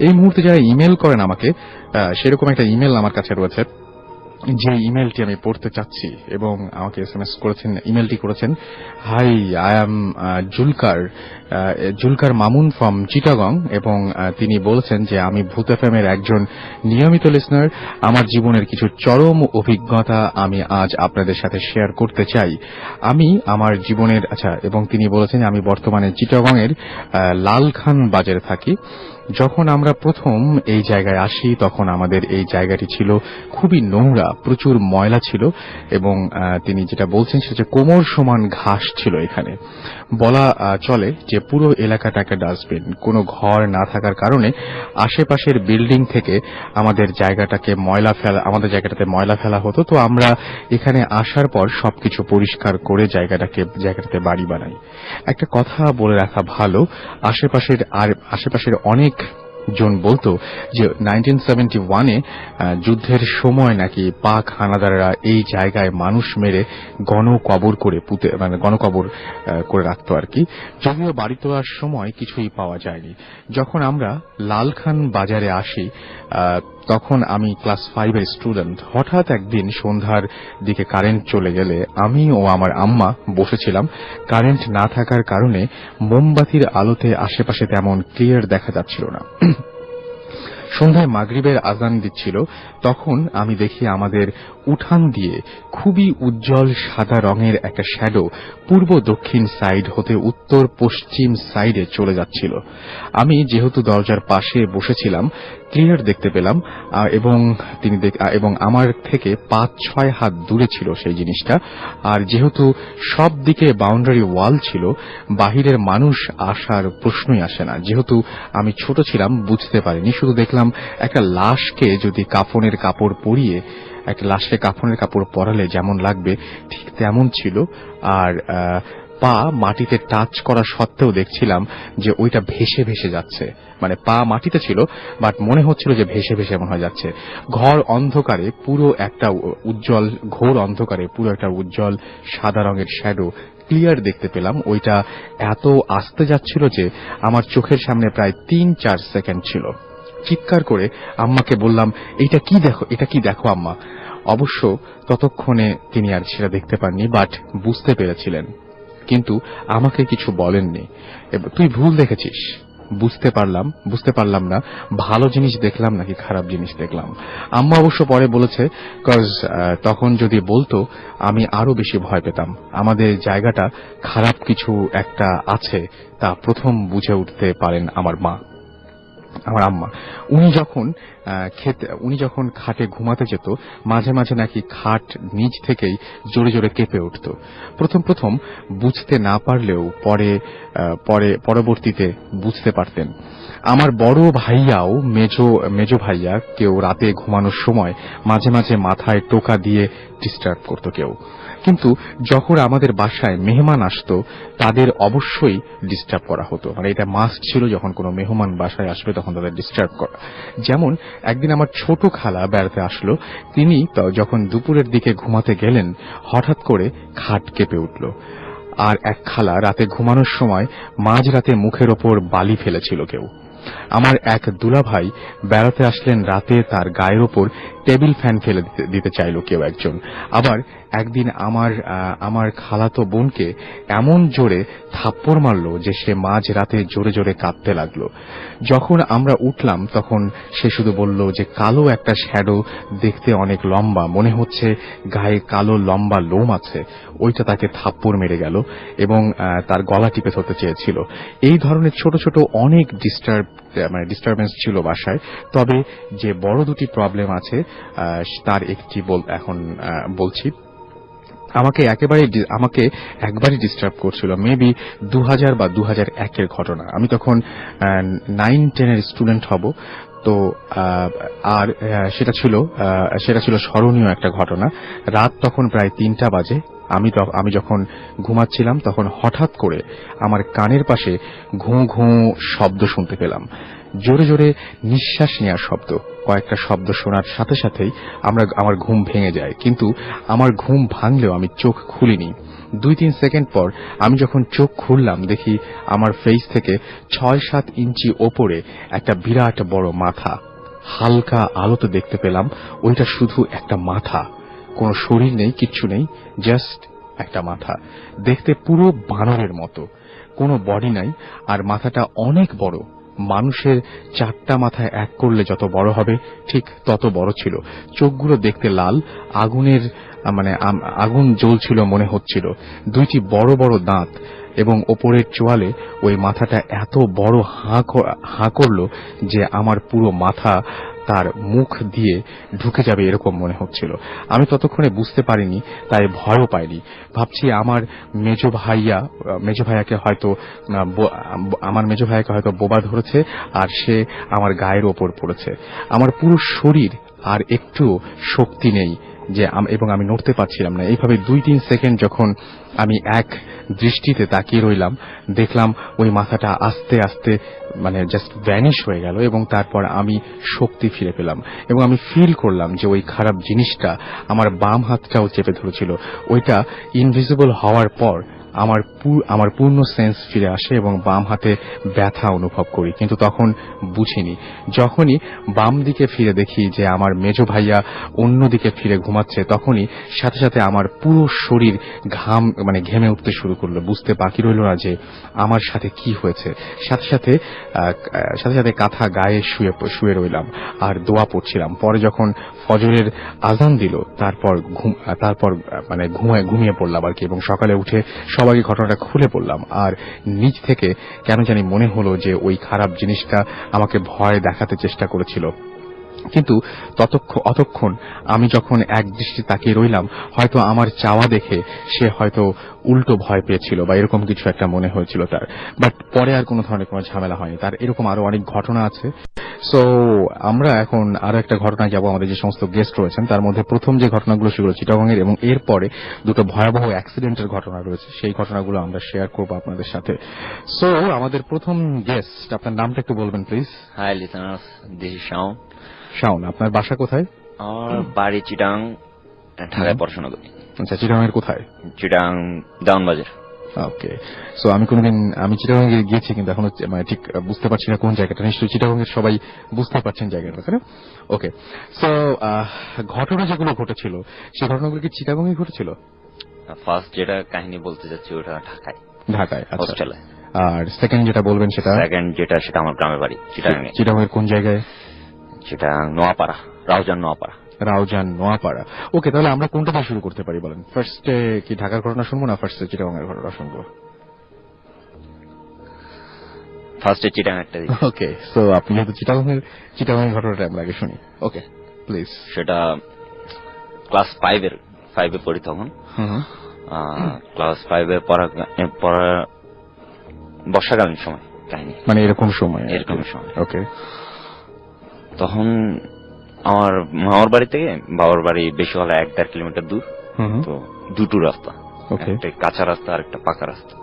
এই মুহূর্তে যারা ইমেল করেন আমাকে, সেরকম একটা ইমেল আমার কাছে রয়েছে, যে ইমেলটি আমি পড়তে চাচ্ছি এবং আমাকে এসএমএস করেছেন, ইমেলটি করেছেন, hi I am Zulkar Mamun from Chittagong, এবং তিনি বলেছেন যে আমি ভূত এফএম-এর একজন নিয়মিত লিসনার। আমার জীবনের কিছু চরম অভিজ্ঞতা আমি আজ আপনাদের সাথে শেয়ার করতে চাই। আমি আমার জীবনের এবং তিনি বলেছেন আমি বর্তমানে চিটাগং-এর লালখান বাজারে থাকি। যখন আমরা প্রথম এই জায়গায় আসি তখন আমাদের এই জায়গাটি ছিল খুবই নোংরা, প্রচুর ময়লা ছিল, এবং তিনি যেটা বলছেন সেটা কোমর সমান ঘাস ছিল এখানে। বলা চলে যে পুরো এলাকাটা একটা ডাস্টবিন। কোনো ঘর না থাকার কারণে আশেপাশের বিল্ডিং থেকে আমাদের জায়গাটাতে ময়লা ফেলা হতো। তো আমরা এখানে আসার পর সবকিছু পরিষ্কার করে জায়গাটাতে বাড়ি বানাই। একটা কথা বলে রাখা ভালো, আশেপাশের অনেক জন বলতো যে 1971-এ যুদ্ধের সময় নাকি পাক হানাদাররা এই জায়গায় মানুষ মেরে গণকবর করে রাখতো আর কি। যদিও বাড়ি তোলার সময় কিছুই পাওয়া যায়নি। যখন আমরা লালখান বাজারে আসি তখন আমি ক্লাস 5-এর স্টুডেন্ট। হঠাৎ একদিন সন্ধ্যার দিকে কারেন্ট চলে গেলে আমি ও আমার আম্মা বসেছিলাম। কারেন্ট না থাকার কারণে মোমবাতির আলোতে আশেপাশে তেমন ক্লিয়ার দেখা যাচ্ছিল না। সন্ধ্যায় মাগরিবের আজান দিচ্ছিল, তখন আমি দেখি আমাদের উঠান দিয়ে খুবই উজ্জ্বল সাদা রঙের একটা শ্যাডো পূর্ব দক্ষিণ সাইড হতে উত্তর পশ্চিম সাইডে চলে যাচ্ছিল। আমি যেহেতু দরজার পাশে বসেছিলাম ক্লিয়ার দেখতে পেলাম, এবং আমার থেকে 5-6 হাত দূরে ছিল সেই জিনিসটা। আর যেহেতু সব দিকে বাউন্ডারি ওয়াল ছিল, বাহিরের মানুষ আসার প্রশ্নই আসে না। যেহেতু আমি ছোট ছিলাম বুঝতে পারিনি, শুধু দেখলাম একটা লাশকে কাফনের কাপড় পরালে যেমন লাগবে ঠিক তেমন ছিল। আর পা মাটিতে টাচ করা সত্ত্বেও দেখছিলাম যে ওইটা ভেসে ভেসে যাচ্ছে। মানে পা মাটিতে ছিল বাট মনে হচ্ছিল যে ভেসে ভেসে মনে হয় যাচ্ছে। ঘোর অন্ধকারে পুরো একটা উজ্জ্বল সাদা রঙের শ্যাডো ক্লিয়ার দেখতে পেলাম। ওইটা এত আস্তে যাচ্ছিল যে আমার চোখের সামনে প্রায় 3-4 সেকেন্ড ছিল। চিৎকার করে আম্মাকে বললাম, এটা কি দেখো আম্মা। অবশ্য ততক্ষণে তিনি আর সেটা দেখতে পাননি, বাট বুঝতে পেরেছিলেন, কিন্তু আমাকে কিছু বলেননি। তুই ভুল দেখেছিস। বুঝতে পারলাম না ভালো জিনিস দেখলাম নাকি খারাপ জিনিস দেখলাম। আম্মা অবশ্য পরে বলেছে, তখন যদি বলতো আমি আরো বেশি ভয় পেতাম। আমাদের জায়গাটা খারাপ কিছু একটা আছে তা প্রথম বুঝে উঠতে পারেন আমার আম্মা। উনি যখন খাটে ঘুমাতে যেত মাঝে মাঝে নাকি খাট নিচ থেকেই জোরে জোরে কেঁপে উঠত। প্রথম বুঝতে না পারলেও পরবর্তীতে বুঝতে পারতেন। আমার বড় ভাইয়াও মেজো ভাইয়া কেউ রাতে ঘুমানোর সময় মাঝে মাঝে মাথায় টোকা দিয়ে ডিস্টার্ব করত কেউ। কিন্তু যখন আমাদের বাসায় মেহমান আসতো তাদের অবশ্যই ডিস্টার্ব করা হতো। মানে এটা মাস্ট ছিল, যখন কোনো মেহমান বাসায় আসবে তখন তাদের ডিস্টার্ব করা। যেমন একদিন আমার ছোট খালা বেড়াতে আসলো। তিনি যখন দুপুরের দিকে ঘুমাতে গেলেন হঠাৎ করে খাট কেঁপে উঠল। আর এক খালা রাতে ঘুমানোর সময় মাঝরাতে মুখের ওপর বালি ফেলেছিল কেউ। আমার এক দুলাভাই বেড়াতে আসলেন রাতে, তার গায়ের ওপর টেবিল ফ্যান ফেলে দিতে চাইল কেউ একজন। আবার একদিন আমার খালাতো বোনকে এমন জোরে থাপ্পড় মারল যে সে মাঝ রাতে জোরে জোরে কাঁদতে লাগলো। যখন আমরা উঠলাম তখন সে শুধু বলল যে কালো একটা শ্যাডো, দেখতে অনেক লম্বা, মনে হচ্ছে গায়ে কালো লম্বা লোম আছে, ওইটা তাকে থাপ্পড় মেরে গেল এবং তার গলা টিপে ধরতে চেয়েছিল। এই ধরনের ছোট ছোট অনেক ডিস্টারবেন্স ছিল বাসায়। তবে যে বড় দুটি প্রবলেম আছে তার একটি এখন বলছি। আমাকে একবারই ডিস্টার্ব করছিল, মেবি 2000 বা 2001-এর ঘটনা। আমি তখন 9-10-এর স্টুডেন্ট হব। তো আর সেটা ছিল স্মরণীয় একটা ঘটনা। রাত তখন প্রায় 3টা বাজে। আমি যখন ঘুমাচ্ছিলাম তখন হঠাৎ করে আমার কানের পাশে ঘুঁ ঘুঁ শব্দ শুনতে পেলাম, জোরে জোরে নিঃশ্বাস নেওয়ার শব্দ। কয়েকটা শব্দ শোনার সাথে সাথেই আমার ঘুম ভেঙে যায়, কিন্তু আমার ঘুম ভাঙলেও আমি চোখ খুলিনি। 2-3 সেকেন্ড পর আমি যখন চোখ খুললাম, দেখি আমার ফেস থেকে 6-7 ইঞ্চি ওপরে একটা বিরাট বড় মাথা। হালকা আলোতে দেখতে পেলাম ওইটা শুধু একটা মাথা, কোনো শরীর নেই, কিচ্ছু নেই, জাস্ট একটা মাথা। দেখতে পুরো বানরের মতো, কোনো বডি নাই, আর মাথাটা অনেক বড়। মানুষের 4টা মাথায় এক করলে যত বড় হবে ঠিক তত বড় ছিল। চোখগুলো দেখতে লাল, আগুনের আগুন জ্বলছিল মনে হচ্ছিল। 2টি বড় বড় দাঁত এবং ওপরের চোয়ালে ওই মাথাটা এত বড় হাঁ করল যে আমার পুরো মাথা তার মুখ দিয়ে ঢুকে যাবে এরকম মনে হচ্ছিল। আমি ততক্ষণে বুঝতে পারিনি, তাই ভয়ও পাইনি। ভাবছি আমার মেজো ভাইয়াকে হয়তো বোবা ধরেছে আর সে আমার গায়ের ওপর পড়েছে। আমার পুরো শরীর আর একটু শক্তি নেই এবং আমি নড়তে পারছিলাম না। এইভাবে 2-3 সেকেন্ড যখন আমি এক দৃষ্টিতে তাকিয়ে রইলাম, দেখলাম ওই মাথাটা আস্তে আস্তে জাস্ট ভ্যানিশ হয়ে গেল এবং তারপর আমি শক্তি ফিরে পেলাম এবং আমি ফিল করলাম যে ওই খারাপ জিনিসটা আমার বাম হাতটাও চেপে ধরেছিল। ওইটা ইনভিজিবল হওয়ার পর আমার পূর্ণ সেন্স ফিরে আসে এবং বাম হাতে ব্যথা অনুভব করি, কিন্তু তখন বুঝিনি। যখনই বাম দিকে ফিরে দেখি যে আমার মেজো ভাইয়া অন্য দিকে ফিরে ঘুমাচ্ছে, তখনই সাথে সাথে আমার পুরো শরীর ঘেমে উঠতে শুরু করলো। বুঝতে বাকি রইল না যে আমার সাথে কি হয়েছে। সাথে সাথে কাঁথা গায়ে শুয়ে রইলাম আর দোয়া পড়ছিলাম। পরে যখন ফজরের আজান দিল, তারপর ঘুমিয়ে পড়লাম আর কি, এবং সকালে উঠে সবাইকে ঘটনাটা খুলে বললাম। আর নিজ থেকে কেন জানি মনে হলো যে ওই খারাপ জিনিসটা আমাকে ভয় দেখাতে চেষ্টা করেছিল। কিন্তু অতক্ষণ আমি যখন এক দৃষ্টি তাকিয়ে রইলাম, হয়তো আমার চাওয়া দেখে সে হয়তো উল্টো ভয় পেয়েছিল বা এরকম কিছু একটা মনে হয়েছিল তার। বাট পরে আর কোনো ধরনের কোনো ঝামেলা হয়নি। তার এরকম আরো অনেক ঘটনা আছে। সো আমরা এখন আরো একটা ঘটনায় যাব। আমাদের যে সমস্ত গেস্ট রয়েছেন তার মধ্যে প্রথম যে ঘটনাগুলো সেগুলো চিটাগংয়ের, এবং এরপরে দুটো ভয়াবহ অ্যাক্সিডেন্টের ঘটনা রয়েছে, সেই ঘটনাগুলো আমরা শেয়ার করব আপনাদের সাথে। সো আমাদের প্রথম গেস্ট, আপনার নামটা একটু বলবেন please. Hi listeners, this is Shaon. Shaon, আপনার বাসা কোথায়? আমার বাড়ি চিটাং, ঢাকায় পড়াশোনা করি। আচ্ছা, চিটাগংয়ের কোথায়? চিটাং দাউনবাজার। ওকে। সো আমি চিটাগং গিয়েছি, কিন্তু এখনো ঠিক বুঝতে পারছি না কোন জায়গাটা। নিশ্চয়ই চিটাগংয়ের সবাই বুঝতে পারছেন জায়গাটা, তাই না? ওকে। সো ঘটনা যেগুলো ঘটেছিল সেই ঘটনাগুলো কি চিটাগংয়ে ঘটেছিল? ফার্স্ট যেটা কাহিনী বলতে যাচ্ছি ওটা ঢাকায়। আচ্ছা। হোস্টেলে। আর সেকেন্ড যেটা বলবেন সেটা আমার গ্রামের বাড়ি চিটাগাং। চিটাগংয়ের কোন জায়গায়? চিটাং নোয়াপাড়া, রাউজান নোয়াপাড়া। ওকে, তাহলে আমরা কোনটা দিয়ে শুরু করতে পারি বলেন? ফার্স্টে কি ঢাকার ঘটনা শুনবো না ফার্স্টে চিটাগংয়ের ঘটনা শুনবো? ফার্স্টে চিটাং একটা দিই। ওকে। সো আপনি যেহেতু চিটাগংয়ের ঘটনাটা আমরা আগে শুনি। Okay please. সেটা ক্লাস 5-এ পড়ি তখন। ক্লাস 5-এ পড়া বর্ষাকালীন সময় কাহিনী, এরকম সময়। ওকে। তখন আমার মামার বাড়ি থেকে বাবার বাড়ি বেশি হলে 1-1.5 কিলোমিটার দূর। তো দুটো রাস্তা, একটা কাঁচা রাস্তা আর একটা পাকা রাস্তা।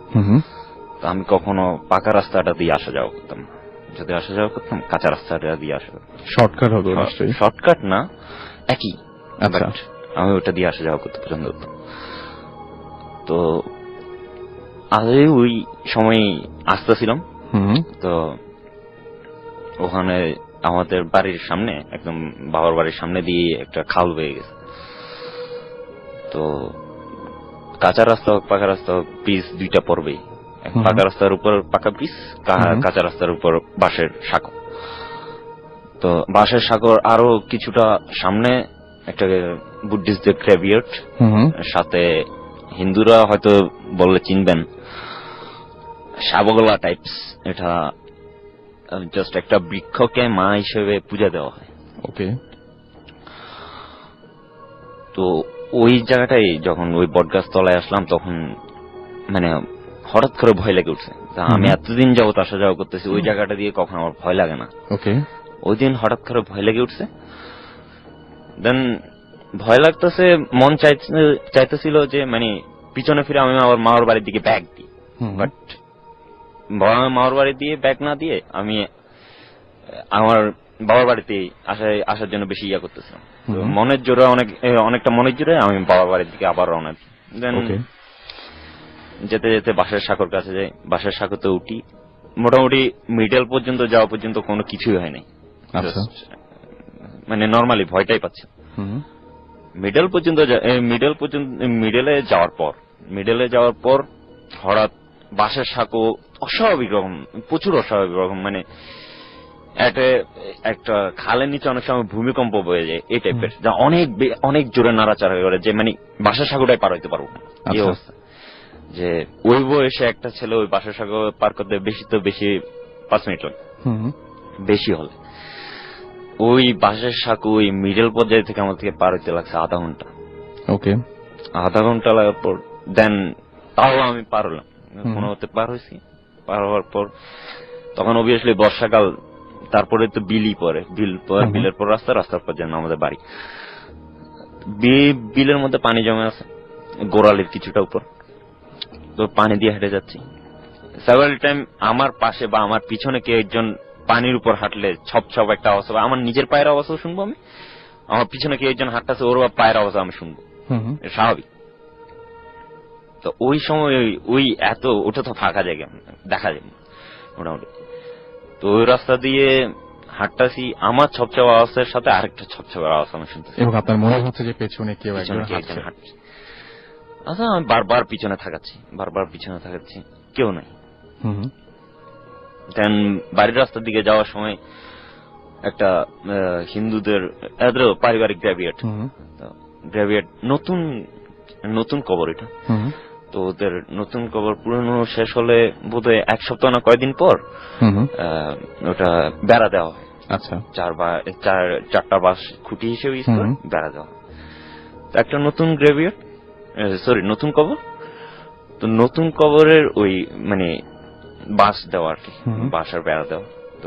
তো আমি কখনো পাকা রাস্তাটা দিয়ে আসা যাওয়া করতাম না। যদি আসা যাওয়া করতাম কাঁচা রাস্তাটা দিয়ে আসা। শর্টকাট হবে? শর্টকাট না, একই। আমি ওটা দিয়ে আসা যাওয়া করতে পছন্দ করতাম। তো আগে ওই সময় আসতেছিলাম, তো ওখানে আমাদের বাড়ির সামনে, একদম বাবার বাড়ির সামনে দিয়ে একটা খাল বয়ে গেছে। তো কাঁচা রাস্তা হোক পাকা রাস্তা হোক, ব্রিজ দুইটা পড়বেই। পাকা রাস্তার উপর পাকা ব্রিজ, কাঁচা রাস্তার উপর বাঁশের সাঁকো। তো বাঁশের সাঁকোর আরো কিছুটা সামনে একটা বুদ্ধিস্টদের গ্রেভিয়ার্ড, সাথে হিন্দুরা হয়তো বললে চিনবেন, সাবগোলা টাইপস। এটা জাস্ট একটা বৃক্ষকে মা হিসেবে পূজা দেওয়া হয়। ওকে। তো ওই জায়গাটাই যখন ওই বটগাছ তলায় আসলাম, তখন হঠাৎ করে ভয় লেগে উঠছে। আমি এতদিন যাবত আসা যাওয়া করতেছি ওই জায়গাটা দিয়ে, কখন আমার ভয় লাগে না। ওকে। ওই দিন হঠাৎ করে ভয় লেগে উঠছে। দেন ভয় লাগতেছে, মন চাইতেছিল যে পিছনে ফিরে আমি আমার মামার বাড়ির দিকে ব্যাগ দিই। বাট মামার বাড়ি দিয়ে ব্যাগ না দিয়ে আমি আমার বাবার বাড়িতে আসার জন্য বেশি ইয়া করতেছিলাম। তো মনের জোরে অনেকটা মনের জোরে আমি বাবার বাড়ির দিকে আবার রওনা দিই। দেন যেতে যেতে বাসার সাঁকোর কাছে যাই, বাসার সাঁকোতে উঠি। মোটামুটি মিডল পর্যন্ত যাওয়া পর্যন্ত কোনো কিছুই হয় নাই, মানে নর্মালি ভয়টাই পাচ্ছে। মিডলে যাওয়ার পর হঠাৎ বাসার সাঁকো অস্বাভাবিক রকম, প্রচুর অস্বাভাবিক রকম, মানে একটা খালের নিচে অনেক সময় ভূমিকম্প বয়ে যায় এই টাইপের, যা অনেক জোরে নাড়াচাড়া করে, যে মানে বাসার সাঁকোটাই পার হইতে পারবো না এই অবস্থা। যে ওই বয়সে একটা ছেলে ওই বাসার সাঁকো পার করতে বেশি 5 মিনিট লাগে, বেশি হলে। ওই বাসার সাঁকো ওই মিডল পর্যায়ে থেকে আমার থেকে পার হইতে লাগছে আধা ঘন্টা। আধা ঘন্টা লাগার পর দেন তাও আমি পার হলাম, কোনো মতে পার হয়েছি। পার হওয়ার পর তখন অবভিয়াসলি বর্ষাকাল, তারপরে তো বিলের পর রাস্তার পর যেন আমাদের বাড়ি। বিলের মধ্যে পানি জমে আছে গোড়ালির কিছুটা উপর, তো পানি দিয়ে হেঁটে যাচ্ছি। সেভারাল টাইম আমার পাশে বা আমার পিছনে কেউ একজন পানির উপর হাঁটলে ছপ একটা আওয়াজ হবে, আমার নিজের পায়ের আওয়াজও শুনবো আমি, আমার পিছনে কেউ একজন হাঁটতেছে ওর পায়ের আওয়াজ আমি শুনবো, স্বাভাবিক। তো ওই সময় ওটা তো ফাঁকা জায়গা, দেখা যায় মোটামুটি। তো ওই রাস্তা দিয়ে হাঁটতেছি, আমার ছপছাপ আওয়াজের সাথে আরেকটা ছপছাপ আওয়াজ আমি শুনতেছি, এবং আপনার মনে হচ্ছে যে পেছনে কেউ একজন হাঁটছে। আচ্ছা, আমি বারবার পিছনে থাকাচ্ছি, কেউ নাই। দেন বাড়ির রাস্তার দিকে যাওয়ার সময় একটা হিন্দুদের পারিবারিক গ্র্যাভিয়েট, নতুন কবর এটা। তো ওদের নতুন কবর পুরনো শেষ হলে বোধহয় 1 সপ্তাহ না কয়েকদিন পর ওটা বেড়া দেওয়া হয়। আচ্ছা, 4টা বাঁশ খুঁটি হিসেবে বেড়া দেওয়া হয়। তো একটা নতুন কবর, তো নতুন কবরের ওই মানে বাঁশ দেওয়া আর কি, বাঁশের বেড়া দেওয়া। তো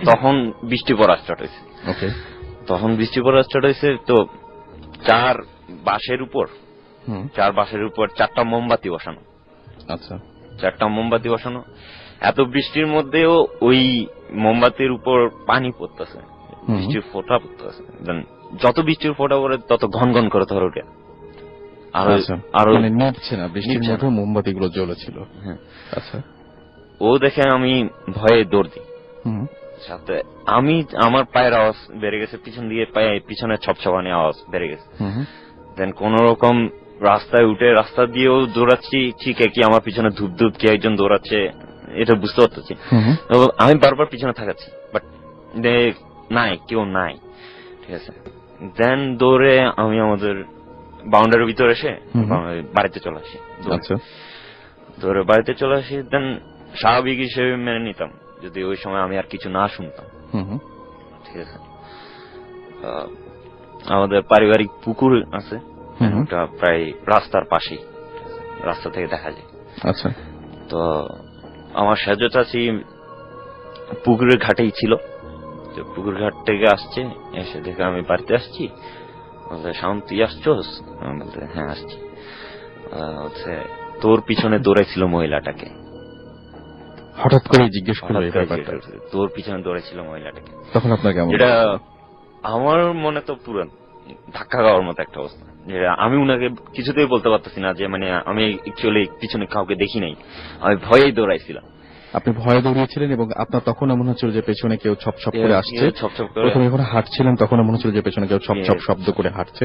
তখন বৃষ্টি পড়া স্টার্ট হয়েছে। তো 4 বাঁশের উপর 4টা মোমবাতি বসানো। আচ্ছা, 4টা মোমবাতি বসানো। এত বৃষ্টির মধ্যেও ওই মোমবাতির উপর পানি পড়তেছে, বৃষ্টির ফোঁটা পড়তেছে। যত বৃষ্টির ফোঁটা পড়ে তত ঘন ঘন করে ধরে ওঠে, আর নিচ্ছে না, বৃষ্টির মধ্যে মোমবাতি গুলো জ্বলেছিল। আচ্ছা, ও দেখে আমি ভয়ে দৌড় দিই। সাথে আমার পায়ের আওয়াজ বেড়ে গেছে, পিছনে ছপছপানি আওয়াজ বেড়ে গেছে। দেন কোন রকম রাস্তায় উঠে রাস্তা দিয়েও দৌড়াচ্ছি, ঠিক একই আমার পিছনে ধূপ কে একজন দৌড়াচ্ছে, এটা বুঝতে পারতেছি। আমি বারবার পিছনে থাকাচ্ছি, বাট কেউ নাই। ঠিক আছে, দেন দৌড়ে আমি আমাদের বাউন্ডারির ভিতরে এসে বাড়িতে চলে আসি। দৌড়ে বাড়িতে চলে আসি। দেন স্বাভাবিক হিসেবে মেনে নিতাম যদি ওই সময় আমি আর কিছু না শুনতাম। ঠিক আছে, আমাদের পারিবারিক পুকুর আছে, ওটা প্রায় রাস্তার পাশেই, রাস্তা থেকে দেখা যায়। আচ্ছা, তো আমার সেজ চাচি পুকুরের ঘাটেই ছিল। পুকুর ঘাট থেকে আসছে, এসে দেখে আমি বাড়িতে আসছি। শাওন, তুই আসছোস? বলতে হ্যাঁ আসছি। তোর পিছনে দৌড়াইছিল মহিলাটাকে। হঠাৎ করে জিজ্ঞেস করলো তোর পিছনে দৌড়াইছিল মহিলাটাকে। তখন আপনার কেমন? এটা আমার মনে তো পুরো ধাক্কা খাওয়ার মতো একটা অবস্থা, যে আমি উনাকে কিছুতেই বলতে পারতেছি না যে মানে আমি অ্যাকচুয়ালি পিছনে কাউকে দেখি নাই, আমি ভয়েই দৌড়াইছিলাম। আপনি ভয়ে দৌড়িয়েছিলেন এবং আপনার তখন মনে হচ্ছিল যে পেছনে কেউ ছপ ছপ করে আসছে। প্রথমে যখন হাঁটছিলেন তখন মনে হচ্ছিল যে পেছনে কেউ ছপ ছপ শব্দ করে হাঁটছে,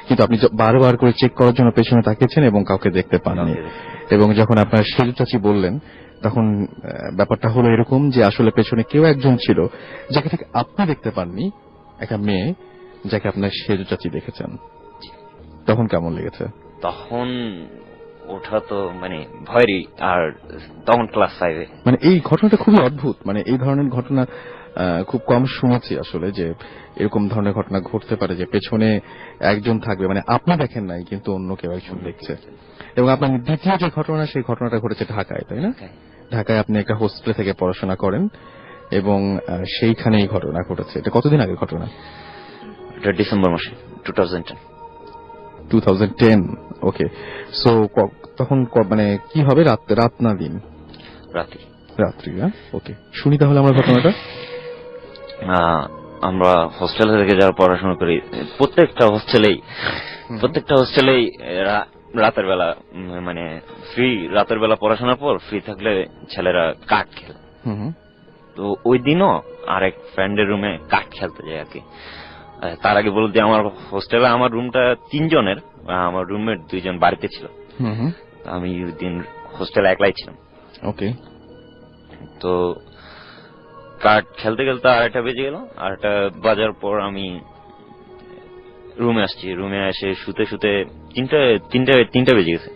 কিন্তু আপনি বারবার করে চেক করার জন্য পেছনে তাকিয়েছেন এবং কাউকে দেখতে পাননি। এবং যখন আপনার সেজু চাচি বললেন, তখন ব্যাপারটা হলো এরকম যে আসলে পেছনে কেউ একজন ছিল যাকে ঠিক আপনি দেখতে পাননি, একটা মেয়ে যাকে আপনার সেজু চাচি দেখেছেন। তখন কেমন লেগেছে? তখন ওঠা তো মানে ভয়েরই, আর তখন ক্লাস 5-এ। মানে এই ঘটনাটা খুবই অদ্ভুত, মানে এই ধরনের ঘটনা খুব কম শুনেছি আসলে, যে এরকম ধরনের ঘটনা ঘটতে পারে যে পেছনে একজন থাকবে, মানে আপনি দেখেন নাই কিন্তু অন্য কেউ একজন দেখছে। এবং আপনার দ্বিতীয় যে ঘটনা, সেই ঘটনাটা ঘটেছে ঢাকায়, তাই না? ঢাকায় আপনি একটা হোস্টেলে থেকে পড়াশোনা করেন এবং সেইখানে এই ঘটনা ঘটেছে। এটা কতদিন আগের ঘটনা? এটা ডিসেম্বর মাসে 2010। ওকে, সো তখন মানে কি হবে, রাত না দিন? রাত্রি। ওকে, শুনি তাহলে আমার ঘটনাটা। আমরা হোস্টেলে থেকে যারা পড়াশোনা করি, প্রত্যেকটা হোস্টেলেই রাতের বেলা মানে রাতের বেলা পড়াশোনার পর ফ্রি থাকলে ছেলেরা কাঠ খেলে। তো ওই দিনও আরেক ফ্রেন্ডের রুমে কাঠ খেলতে যায় আর কি। তার আগে বলতে আমার হোস্টেলে আমার রুমটা 3 জনের, আমার রুমমেট 2 জন বাড়িতে ছিল, আমি ওই দিন হোস্টেলে একলাই ছিলাম। ওকে। তো কাঠ খেলতে খেলতে 2:30 বেজে গেল। 2:30 বাজার পর আমি রুমে আসছি। রুমে এসে শুতে শুতে 3টা বেজে গেছে।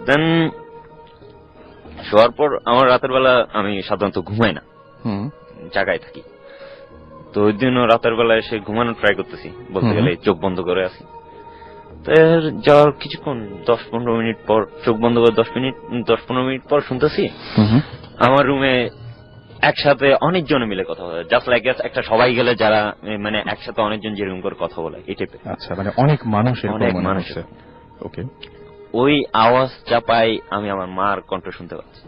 দেন শোয়ার পর আমার রাতের বেলা আমি সাধারণত ঘুমাই না, জাগায় থাকি। তো ওই দিনও রাতের বেলা এসে ঘুমানোর ট্রাই করতেছি, বলতে গেলে চোখ বন্ধ করে আছি। যাওয়ার কিছুক্ষণ 10-15 মিনিট পর চোখ বন্ধ করে 10-15 মিনিট পর শুনতেছি আমার রুমে একসাথে অনেকজন মিলে কথা বলে, জাস্ট লাইক একটা সবাই গেলে যারা মানে একসাথে অনেকজন যেরকম করে কথা বলে এই টাইপের। আচ্ছা, মানে অনেক মানুষ। ওকে। ওই আওয়াজ চাপাই আমি আমার মার কণ্ঠ শুনতে পাচ্ছি।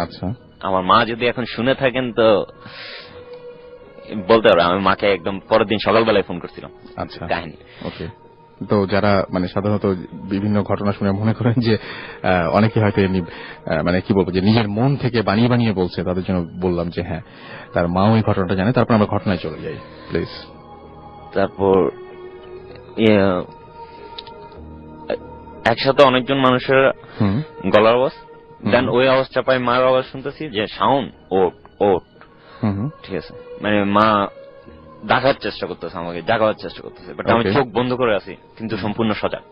আচ্ছা। আমার মা যদি এখন শুনে থাকেন তো বলতে পারো, আমি মাকে একদম পরের দিন সকালবেলায় ফোন করছিলাম। আচ্ছা, কাহিনী। ওকে। তো যারা মানে সাধারণত বিভিন্ন ঘটনা শুনে মনে করেন যে অনেকে হয়তো এমনি মানে কি বলবো যে নিজের মন থেকে বানিয়ে বানিয়ে বলছে, তাদের জন্য বললাম যে হ্যাঁ তার মাও এই ঘটনাটা জানে। তারপর আমরা ঘটনায় চলে যাই প্লিজ। তারপর একসাথে অনেকজন মানুষের গলার আওয়াজ, দেন ওই আওয়াজ চাপাই মার আওয়াজ শুনতেছি যে শাওন ওঠ ওঠ। ঠিক আছে, মানে মা ডাকার চেষ্টা করতেছে, আমাকে জাগাবার চেষ্টা করতেছে, বাট আমি চোখ বন্ধ করে আছি কিন্তু সম্পূর্ণ সজাগ।